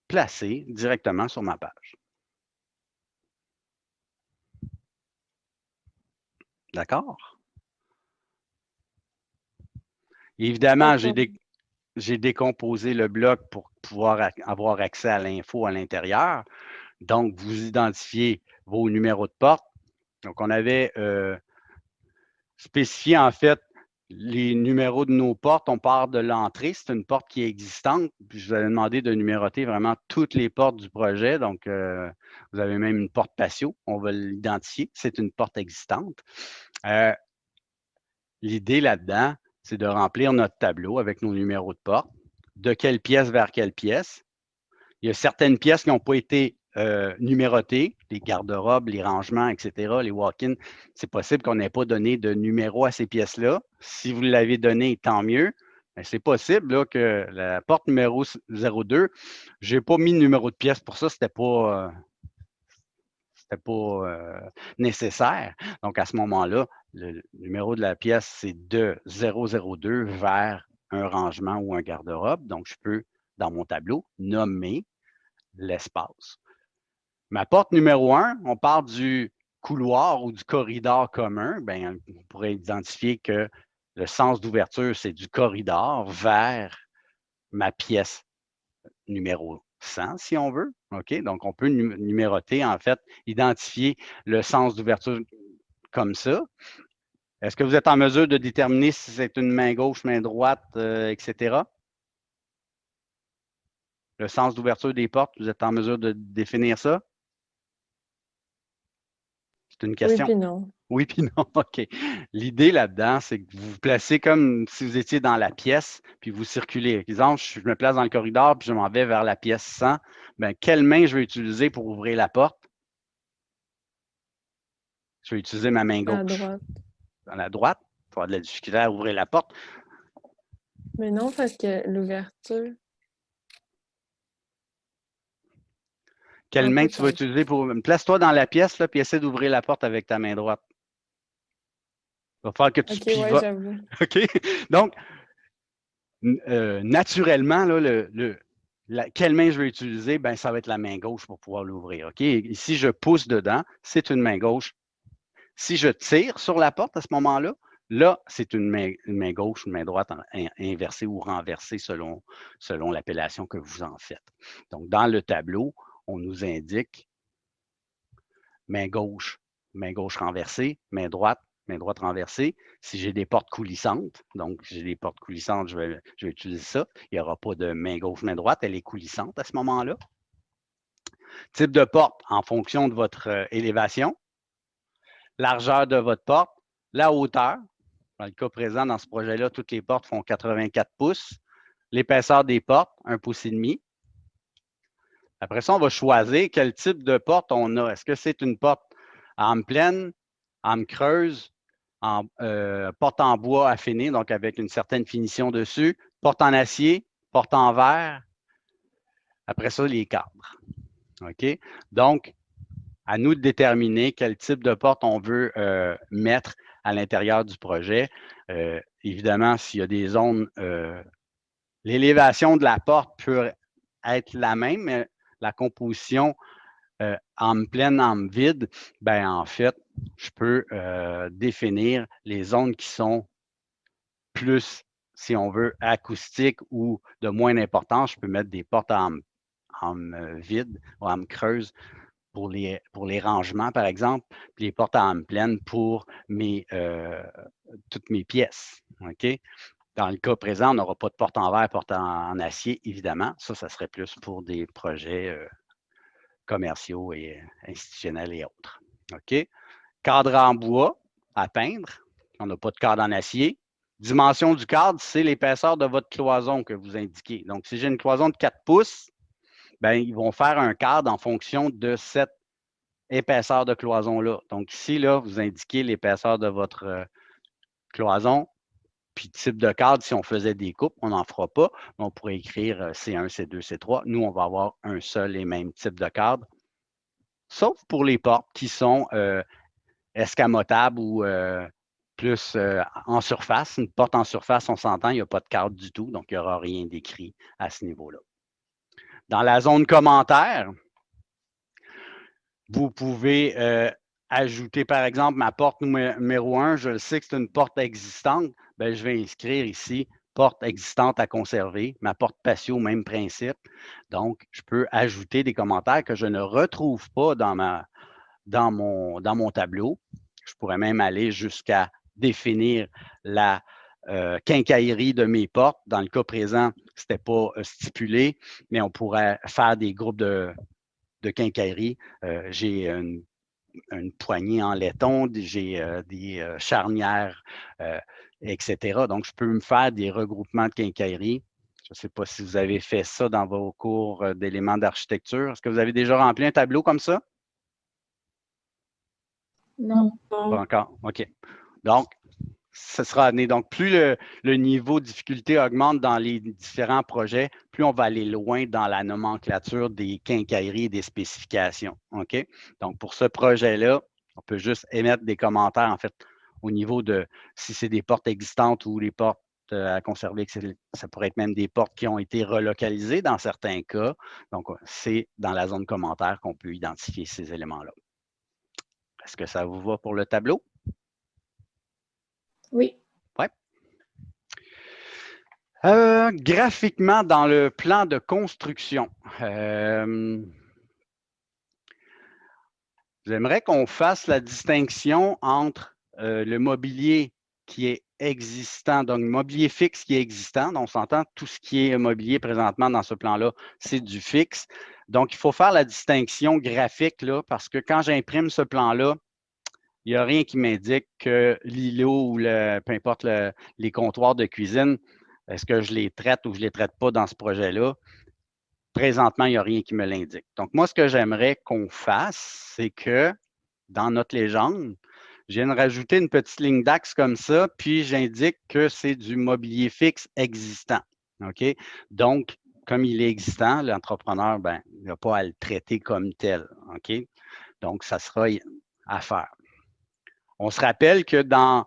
[SPEAKER 1] placer directement sur ma page. D'accord? Évidemment, j'ai décomposé le bloc pour pouvoir avoir accès à l'info à l'intérieur. Donc, vous identifiez vos numéros de porte. Donc, on avait spécifié en fait les numéros de nos portes. On part de l'entrée. C'est une porte qui est existante. Puis je vous avais demandé de numéroter vraiment toutes les portes du projet. Donc, vous avez même une porte patio. On va l'identifier. C'est une porte existante. L'idée là-dedans, c'est de remplir notre tableau avec nos numéros de porte. De quelle pièce vers quelle pièce. Il y a certaines pièces qui n'ont pas été numérotées, les garde-robes, les rangements, etc., les walk-ins. C'est possible qu'on n'ait pas donné de numéro à ces pièces-là. Si vous l'avez donné, tant mieux. Mais c'est possible là, que la porte numéro 02, je n'ai pas mis de numéro de pièce pour ça, ce n'était pas nécessaire. Donc, à ce moment-là, le numéro de la pièce, c'est de 002 vers un rangement ou un garde-robe. Donc, je peux, dans mon tableau, nommer l'espace. Ma porte numéro 1, on parle du couloir ou du corridor commun. Bien, on pourrait identifier que le sens d'ouverture, c'est du corridor vers ma pièce numéro 100, si on veut. OK? Donc, on peut numéroter, en fait, identifier le sens d'ouverture comme ça. Est-ce que vous êtes en mesure de déterminer si c'est une main gauche, main droite, etc.? Le sens d'ouverture des portes, vous êtes en mesure de définir ça? C'est une question.
[SPEAKER 4] Oui, puis non.
[SPEAKER 1] Oui, puis non, OK. L'idée là-dedans, c'est que vous vous placez comme si vous étiez dans la pièce, puis vous circulez. Par exemple, je me place dans le corridor, puis je m'en vais vers la pièce 100. Bien, quelle main je vais utiliser pour ouvrir la porte? Je vais utiliser ma main
[SPEAKER 4] À
[SPEAKER 1] gauche.
[SPEAKER 4] droite.
[SPEAKER 1] Dans la droite, il va avoir de la difficulté à ouvrir la porte.
[SPEAKER 4] Mais non, parce que l'ouverture.
[SPEAKER 1] Quelle
[SPEAKER 4] Ah,
[SPEAKER 1] main tu vas
[SPEAKER 4] peut-être.
[SPEAKER 1] utiliser pour... Place-toi dans la pièce, là, puis essaie d'ouvrir la porte avec ta main droite. Il va falloir que tu
[SPEAKER 4] Ok, ouais,
[SPEAKER 1] pivotes.
[SPEAKER 4] j'avoue.
[SPEAKER 1] OK? Donc, naturellement, là, quelle main je vais utiliser? Ben, ça va être la main gauche pour pouvoir l'ouvrir. OK? Et si je pousse dedans, c'est une main gauche. Si je tire sur la porte à ce moment-là, là, c'est une main gauche, une main droite inversée ou renversée selon l'appellation que vous en faites. Donc, dans le tableau, on nous indique main gauche renversée, main droite renversée. Si j'ai des portes coulissantes, donc j'ai des portes coulissantes, je vais utiliser ça. Il n'y aura pas de main gauche, main droite, elle est coulissante à ce moment-là. Type de porte en fonction de votre élévation, largeur de votre porte, la hauteur. Dans le cas présent, dans ce projet-là, toutes les portes font 84 pouces. L'épaisseur des portes, 1,5 pouce. Après ça, on va choisir quel type de porte on a. Est-ce que c'est une porte âme pleine, âme creuse, porte en bois affiné, donc avec une certaine finition dessus, porte en acier, porte en verre. Après ça, les cadres. OK? Donc, à nous de déterminer quel type de porte on veut mettre à l'intérieur du projet. Évidemment, s'il y a des zones, l'élévation de la porte peut être la même, mais la composition âme pleine, âme vide, ben en fait, je peux définir les zones qui sont plus, si on veut, acoustiques ou de moindre importance. Je peux mettre des portes à âme vide ou âme creuse pour les rangements, par exemple, puis les portes à âme pleine pour toutes mes pièces. OK? Dans le cas présent, on n'aura pas de porte en verre, porte en acier, évidemment. Ça serait plus pour des projets commerciaux et institutionnels et autres. OK? Cadre en bois à peindre. On n'a pas de cadre en acier. Dimension du cadre, c'est l'épaisseur de votre cloison que vous indiquez. Donc, si j'ai une cloison de 4 pouces, ben, ils vont faire un cadre en fonction de cette épaisseur de cloison-là. Donc, ici, là, vous indiquez l'épaisseur de votre cloison, puis type de cadre, si on faisait des coupes, on n'en fera pas. On pourrait écrire C1, C2, C3. Nous, on va avoir un seul et même type de cadre, sauf pour les portes qui sont escamotables ou plus en surface. Une porte en surface, on s'entend, il n'y a pas de cadre du tout, donc il n'y aura rien d'écrit à ce niveau-là. Dans la zone commentaire, vous pouvez ajouter, par exemple, ma porte numéro 1, je le sais que c'est une porte existante, bien, je vais inscrire ici porte existante à conserver. Ma porte patio, même principe. Donc, je peux ajouter des commentaires que je ne retrouve pas dans mon tableau. Je pourrais même aller jusqu'à définir la quincaillerie de mes portes. Dans le cas présent, ce n'était pas stipulé, mais on pourrait faire des groupes de quincaillerie. J'ai une poignée en laiton, j'ai des charnières, etc. Donc, je peux me faire des regroupements de quincaillerie. Je ne sais pas si vous avez fait ça dans vos cours d'éléments d'architecture. Est-ce que vous avez déjà rempli un tableau comme ça?
[SPEAKER 3] Non.
[SPEAKER 1] Pas encore. OK. Donc, ce sera amené. Donc, plus le niveau de difficulté augmente dans les différents projets, plus on va aller loin dans la nomenclature des quincailleries et des spécifications. OK? Donc, pour ce projet-là, on peut juste émettre des commentaires, en fait, au niveau de si c'est des portes existantes ou les portes à conserver, ça pourrait être même des portes qui ont été relocalisées dans certains cas. Donc, c'est dans la zone commentaire qu'on peut identifier ces éléments-là. Est-ce que ça vous va pour le tableau?
[SPEAKER 3] Oui.
[SPEAKER 1] Oui. Graphiquement, dans le plan de construction, j'aimerais qu'on fasse la distinction entre le mobilier qui est existant, donc le mobilier fixe qui est existant. Donc, on s'entend, tout ce qui est mobilier présentement dans ce plan-là, c'est du fixe. Donc, il faut faire la distinction graphique, là, parce que quand j'imprime ce plan-là, il n'y a rien qui m'indique que l'îlot ou peu importe les comptoirs de cuisine, est-ce que je les traite ou je ne les traite pas dans ce projet-là? Présentement, il n'y a rien qui me l'indique. Donc, moi, ce que j'aimerais qu'on fasse, c'est que dans notre légende, je viens de rajouter une petite ligne d'axe comme ça, puis j'indique que c'est du mobilier fixe existant. OK? Donc, comme il est existant, l'entrepreneur, ben, il n'a pas à le traiter comme tel. OK? Donc, ça sera à faire. On se rappelle que dans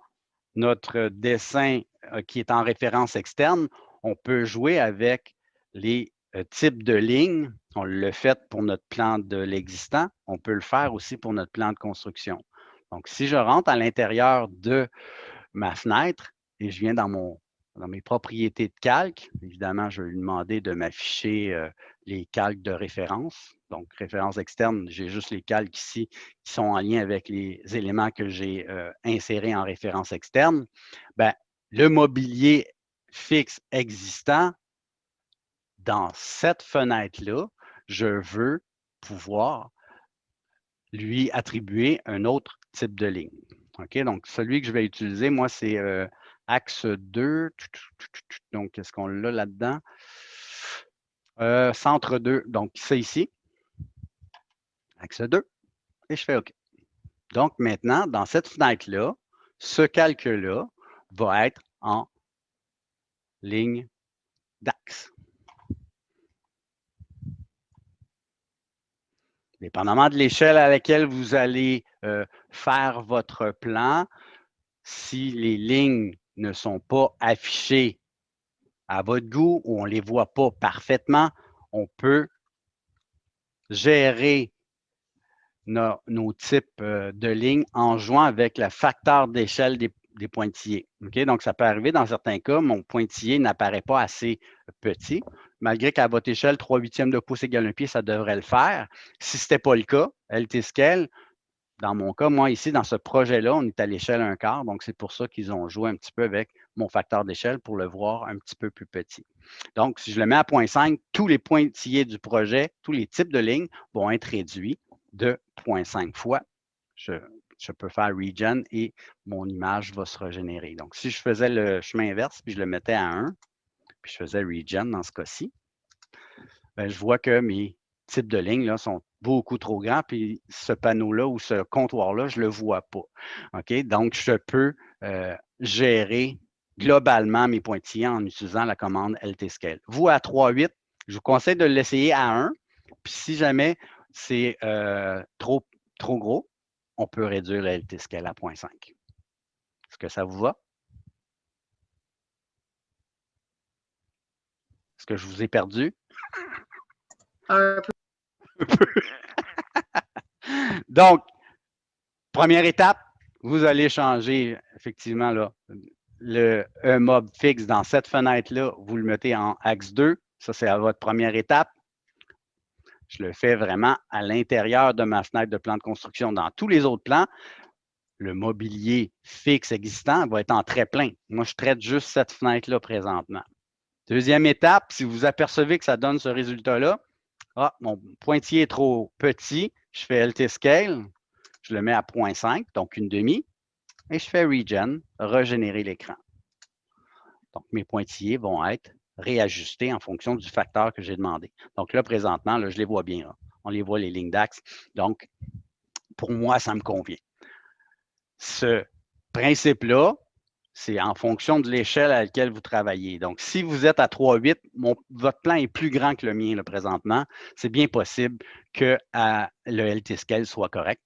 [SPEAKER 1] notre dessin qui est en référence externe, on peut jouer avec les types de lignes. On l'a fait pour notre plan de l'existant. On peut le faire aussi pour notre plan de construction. Donc, si je rentre à l'intérieur de ma fenêtre et je viens dans mes propriétés de calque, évidemment, je vais lui demander de m'afficher les calques de référence. Donc, référence externe, j'ai juste les calques ici qui sont en lien avec les éléments que j'ai insérés en référence externe. Bien, le mobilier fixe existant, dans cette fenêtre-là, je veux pouvoir lui attribuer un autre type de ligne. OK? Donc, celui que je vais utiliser, moi, c'est axe 2. Donc, est-ce qu'on l'a là-dedans? Centre 2. Donc, c'est ici. Axe 2. Et je fais OK. Donc, maintenant, dans cette fenêtre-là, ce calque-là va être en ligne d'axe. Dépendamment de l'échelle à laquelle vous allez faire votre plan, si les lignes ne sont pas affichées à votre goût ou on ne les voit pas parfaitement, on peut gérer nos types de lignes en jouant avec le facteur d'échelle des pointillés. Okay? Donc, ça peut arriver dans certains cas, mon pointillé n'apparaît pas assez petit, malgré qu'à votre échelle, 3/8 de pouce égale 1 pied, ça devrait le faire. Si ce n'était pas le cas, LT-Scale, dans mon cas, moi, ici, dans ce projet-là, on est à l'échelle 1/4, donc c'est pour ça qu'ils ont joué un petit peu avec mon facteur d'échelle pour le voir un petit peu plus petit. Donc, si je le mets à 0,5, tous les pointillés du projet, tous les types de lignes vont être réduits de 0,5 fois. Je peux faire regen et mon image va se régénérer. Donc, si je faisais le chemin inverse, puis je le mettais à 1, puis je faisais regen dans ce cas-ci, bien, je vois que mes types de lignes là, sont beaucoup trop grands, puis ce panneau-là ou ce comptoir-là, je ne le vois pas. OK? Donc, je peux gérer globalement mes pointillés en utilisant la commande LT-Scale. Vous, à 3,8, je vous conseille de l'essayer à 1, puis si jamais c'est trop gros, on peut réduire la LT-Scale à 0,5. Est-ce que ça vous va? Est-ce que je vous ai perdu?
[SPEAKER 5] Un peu.
[SPEAKER 1] Donc, première étape, vous allez changer effectivement là, un mob fixe dans cette fenêtre-là, vous le mettez en axe 2. Ça, c'est à votre première étape. Je le fais vraiment à l'intérieur de ma fenêtre de plan de construction. Dans tous les autres plans, le mobilier fixe existant va être en trait plein. Moi, je traite juste cette fenêtre-là présentement. Deuxième étape, si vous apercevez que ça donne ce résultat-là, mon pointillé est trop petit, je fais LT Scale, je le mets à 0,5, donc une demi, et je fais Regen, régénérer l'écran. Donc, mes pointillés vont être réajustés en fonction du facteur que j'ai demandé. Donc là, présentement, là, je les vois bien. Là. On les voit, les lignes d'axe. Donc, pour moi, ça me convient. Ce principe-là, c'est en fonction de l'échelle à laquelle vous travaillez. Donc, si vous êtes à 3,8, votre plan est plus grand que le mien là, présentement. C'est bien possible que le LT Scale soit correct.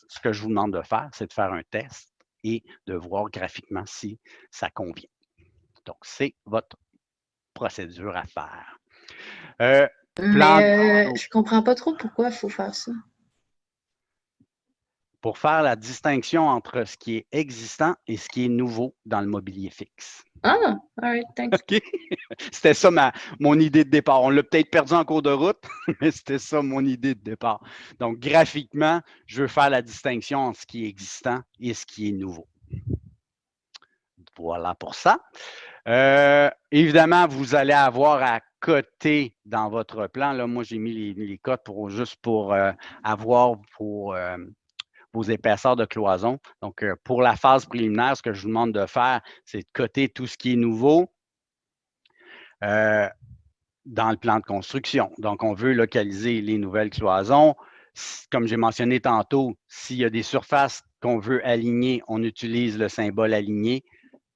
[SPEAKER 1] Ce que je vous demande de faire, c'est de faire un test et de voir graphiquement si ça convient. Donc, c'est votre procédure à faire.
[SPEAKER 5] Mais je comprends pas trop pourquoi il faut faire ça.
[SPEAKER 1] Pour faire la distinction entre ce qui est existant et ce qui est nouveau dans le mobilier fixe.
[SPEAKER 5] Ah, all right, thanks.
[SPEAKER 1] OK? C'était ça mon idée de départ. On l'a peut-être perdu en cours de route, mais c'était ça mon idée de départ. Donc, graphiquement, je veux faire la distinction entre ce qui est existant et ce qui est nouveau. Voilà pour ça. Évidemment, vous allez avoir à coter dans votre plan. Là, moi, j'ai mis les cotes juste pour avoir vos épaisseurs de cloison. Donc, pour la phase préliminaire, ce que je vous demande de faire, c'est de coter tout ce qui est nouveau dans le plan de construction. Donc, on veut localiser les nouvelles cloisons. Comme j'ai mentionné tantôt, s'il y a des surfaces qu'on veut aligner, on utilise le symbole aligné.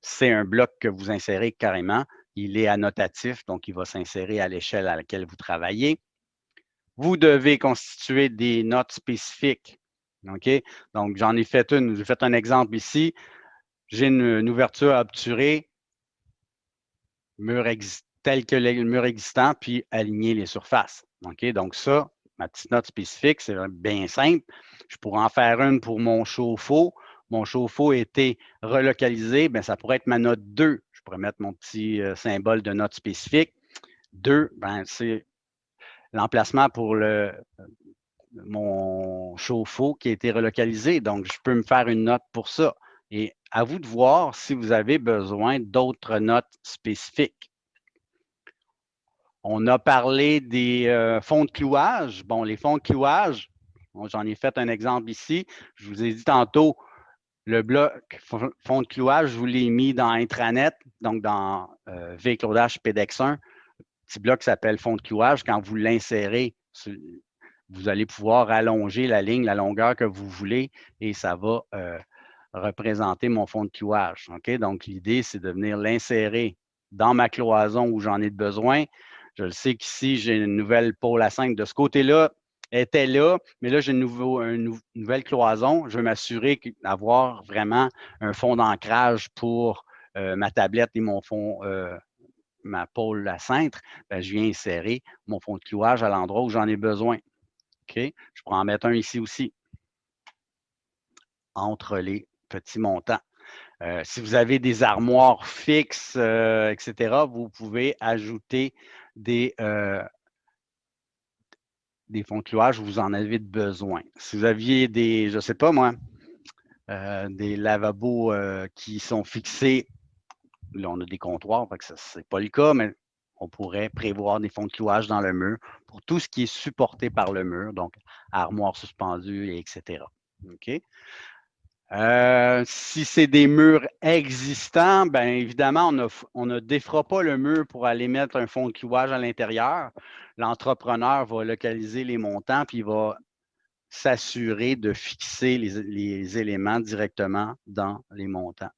[SPEAKER 1] C'est un bloc que vous insérez carrément. Il est annotatif, donc il va s'insérer à l'échelle à laquelle vous travaillez. Vous devez constituer des notes spécifiques. OK? Donc, j'en ai fait une. J'ai fait un exemple ici. J'ai une ouverture à obturer. tel que le mur existant, puis aligner les surfaces. OK? Donc ça, ma petite note spécifique, c'est bien simple. Je pourrais en faire une pour mon chauffe-eau. Mon chauffe-eau a été relocalisé, bien, ça pourrait être ma note 2. Je pourrais mettre mon petit symbole de note spécifique. 2, ben, c'est l'emplacement pour mon chauffe-eau qui a été relocalisé. Donc, je peux me faire une note pour ça. Et à vous de voir si vous avez besoin d'autres notes spécifiques. On a parlé des fonds de clouage. Bon, les fonds de clouage, j'en ai fait un exemple ici. Je vous ai dit tantôt, le bloc fond de clouage, je vous l'ai mis dans Intranet, donc dans VCloudage PEDEX 1. Petit bloc qui s'appelle fond de clouage. Quand vous l'insérez, vous allez pouvoir allonger la ligne, la longueur que vous voulez et ça va représenter mon fond de clouage. OK? Donc, l'idée, c'est de venir l'insérer dans ma cloison où j'en ai besoin. Je le sais qu'ici, j'ai une nouvelle pôle à 5 de ce côté-là, était là, mais là, j'ai une nouvelle cloison. Je veux m'assurer d'avoir vraiment un fond d'ancrage pour ma tablette et mon fond, ma pôle à cintre. Ben, je viens insérer mon fond de clouage à l'endroit où j'en ai besoin. OK? Je pourrais en mettre un ici aussi, entre les petits montants. Si vous avez des armoires fixes, etc., vous pouvez ajouter des fonds de clouage où vous en avez besoin. Si vous aviez des, je ne sais pas moi, des lavabos qui sont fixés, là on a des comptoirs, ce n'est pas le cas, mais on pourrait prévoir des fonds de clouage dans le mur pour tout ce qui est supporté par le mur, donc armoire suspendue, etc. OK? Si c'est des murs existants, bien évidemment, on ne défera pas le mur pour aller mettre un fond de clouage à l'intérieur. L'entrepreneur va localiser les montants puis il va s'assurer de fixer les éléments directement dans les montants.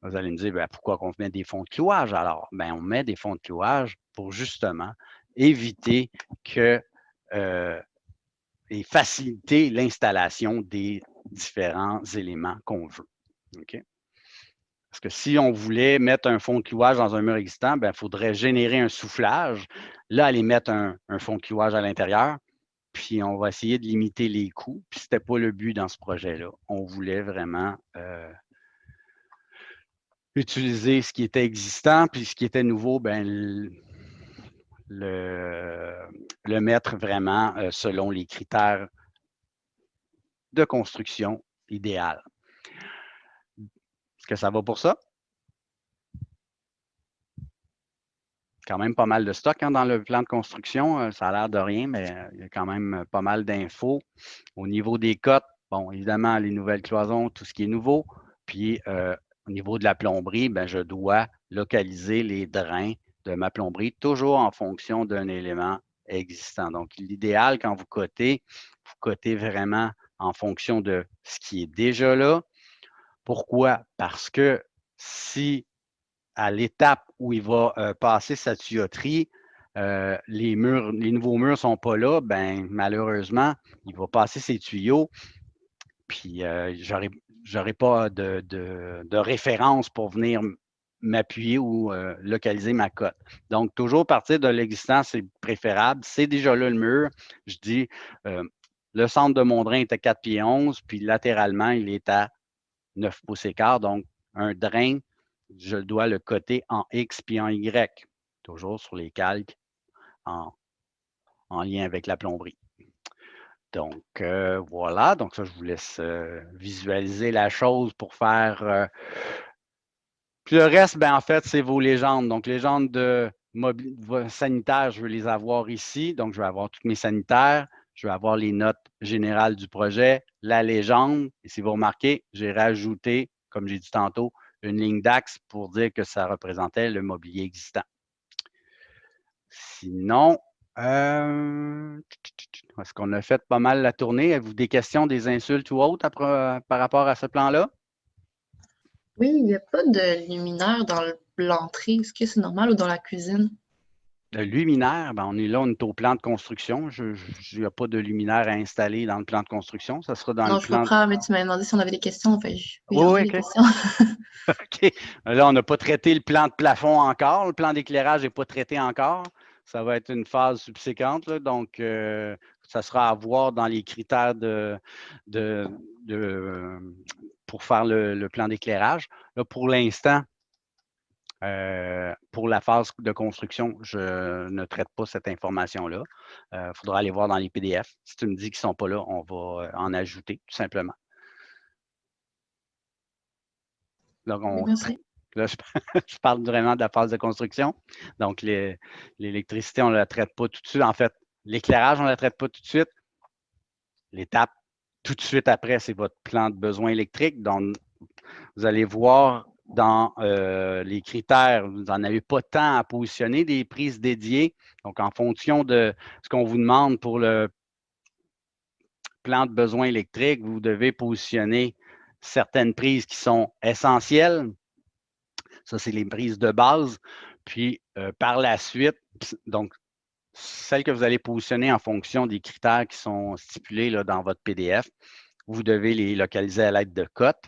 [SPEAKER 1] Vous allez me dire, bien, pourquoi on met des fonds de clouage? Alors, bien, on met des fonds de clouage pour justement éviter que et faciliter l'installation des différents éléments qu'on veut. OK? Parce que si on voulait mettre un fond de clouage dans un mur existant, il faudrait générer un soufflage. Là, aller mettre un fond de clouage à l'intérieur, puis on va essayer de limiter les coûts. Puis ce n'était pas le but dans ce projet-là. On voulait vraiment utiliser ce qui était existant, puis ce qui était nouveau, le mettre vraiment selon les critères de construction idéale. Est-ce que ça va pour ça? Quand même pas mal de stock dans le plan de construction. Ça a l'air de rien, mais il y a quand même pas mal d'infos. Au niveau des cotes, bon, évidemment, les nouvelles cloisons, tout ce qui est nouveau. Puis, au niveau de la plomberie, je dois localiser les drains de ma plomberie, toujours en fonction d'un élément existant. Donc, l'idéal, quand vous cotez vraiment en fonction de ce qui est déjà là. Pourquoi? Parce que si à l'étape où il va passer sa tuyauterie, les nouveaux murs ne sont pas là, malheureusement, il va passer ses tuyaux, puis je n'aurai pas de référence pour venir m'appuyer ou localiser ma cote. Donc, toujours partir de l'existant, c'est préférable. C'est déjà là le mur. Je dis, le centre de mon drain est à 4 pieds 11, puis latéralement, il est à 9 pouces et quart. Donc, un drain, je dois le coter en X puis en Y, toujours sur les calques en lien avec la plomberie. Donc, voilà. Donc, ça, je vous laisse visualiser la chose pour faire... Puis le reste, en fait, c'est vos légendes. Donc, légendes de sanitaires, je veux les avoir ici. Donc, je vais avoir toutes mes sanitaires. Je vais avoir les notes générales du projet, la légende. Et si vous remarquez, j'ai rajouté, comme j'ai dit tantôt, une ligne d'axe pour dire que ça représentait le mobilier existant. Sinon, est-ce qu'on a fait pas mal la tournée? Avez-vous des questions, des insultes ou autres par rapport à ce plan-là?
[SPEAKER 5] Oui, il n'y a pas de luminaire dans l'entrée. Est-ce que c'est normal ou dans la cuisine?
[SPEAKER 1] Le luminaire, ben, on est au plan de construction. Il n'y a pas de luminaire à installer dans le plan de construction. Ça sera dans
[SPEAKER 5] Non,
[SPEAKER 1] le
[SPEAKER 5] je
[SPEAKER 1] plan.
[SPEAKER 5] comprends, mais tu m'avais demandé si on avait des questions. Fait, oui,
[SPEAKER 1] Oui,
[SPEAKER 5] j'en
[SPEAKER 1] oui,
[SPEAKER 5] ai des
[SPEAKER 1] OK.
[SPEAKER 5] questions.
[SPEAKER 1] OK. Là, on n'a pas traité le plan de plafond encore. Le plan d'éclairage n'est pas traité encore. Ça va être une phase subséquente. Là, donc, ça sera à voir dans les critères pour faire le plan d'éclairage. Là, pour l'instant, pour la phase de construction, je ne traite pas cette information-là. Il faudra aller voir dans les PDF. Si tu me dis qu'ils ne sont pas là, on va en ajouter, tout simplement. Donc,
[SPEAKER 5] Merci.
[SPEAKER 1] là, je parle vraiment de la phase de construction. Donc, l'électricité, on ne la traite pas tout de suite. En fait, l'éclairage, on ne la traite pas tout de suite. L'étape tout de suite après, c'est votre plan de besoin électrique. Donc, vous allez voir dans les critères, vous n'en avez pas tant à positionner des prises dédiées. Donc, en fonction de ce qu'on vous demande pour le plan de besoin électrique, vous devez positionner certaines prises qui sont essentielles. Ça, c'est les prises de base. Puis, par la suite, donc, celles que vous allez positionner en fonction des critères qui sont stipulés là, dans votre PDF, vous devez les localiser à l'aide de cotes.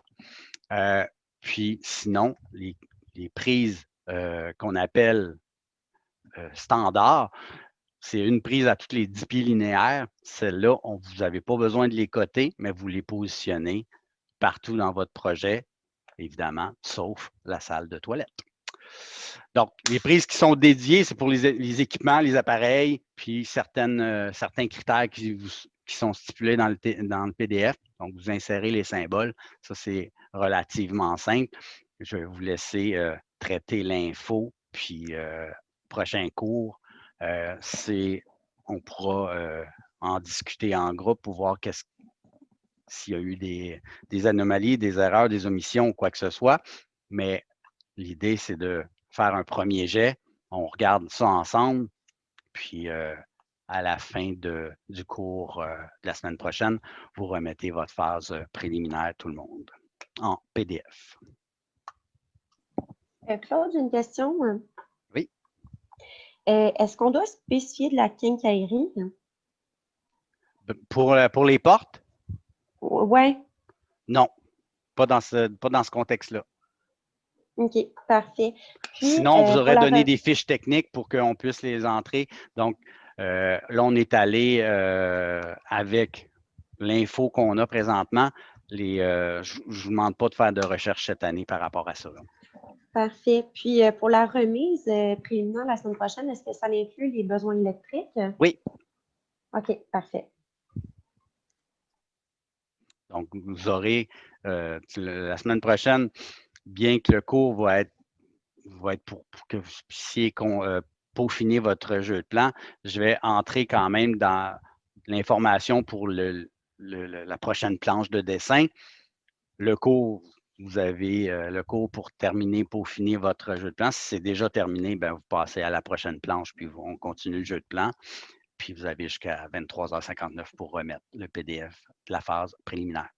[SPEAKER 1] Puis, sinon, les prises qu'on appelle standards, c'est une prise à tous les 10 pieds linéaires. Celles-là, vous n'avez pas besoin de les coter, mais vous les positionnez partout dans votre projet, évidemment, sauf la salle de toilette. Donc, les prises qui sont dédiées, c'est pour les équipements, les appareils, puis certains critères qui sont stipulés dans le PDF. Donc, vous insérez les symboles. Ça, c'est relativement simple. Je vais vous laisser traiter l'info, puis prochain cours, on pourra en discuter en groupe pour voir s'il y a eu des anomalies, des erreurs, des omissions ou quoi que ce soit. Mais l'idée, c'est de faire un premier jet. On regarde ça ensemble. Puis, à la fin du cours de la semaine prochaine, vous remettez votre phase préliminaire, tout le monde, en PDF.
[SPEAKER 6] Claude, j'ai une question.
[SPEAKER 1] Oui.
[SPEAKER 6] Est-ce qu'on doit spécifier de la quincaillerie?
[SPEAKER 1] Pour les portes?
[SPEAKER 6] Oui.
[SPEAKER 1] Non, pas dans ce contexte-là.
[SPEAKER 6] OK, parfait. Puis,
[SPEAKER 1] sinon, on vous aurait donné des fiches techniques pour qu'on puisse les entrer. Donc, là, on est allé avec l'info qu'on a présentement. Je ne vous demande pas de faire de recherche cette année par rapport à ça. Là.
[SPEAKER 6] Parfait. Puis, pour la remise préliminaire la semaine prochaine, est-ce que ça inclut les besoins électriques?
[SPEAKER 1] Oui.
[SPEAKER 6] OK, parfait.
[SPEAKER 1] Donc, vous aurez la semaine prochaine, bien que le cours va être pour que vous puissiez peaufiner votre jeu de plan, je vais entrer quand même dans l'information pour la prochaine planche de dessin. Le cours, vous avez le cours pour terminer, peaufiner votre jeu de plan. Si c'est déjà terminé, bien, vous passez à la prochaine planche, puis on continue le jeu de plan. Puis vous avez jusqu'à 23h59 pour remettre le PDF de la phase préliminaire.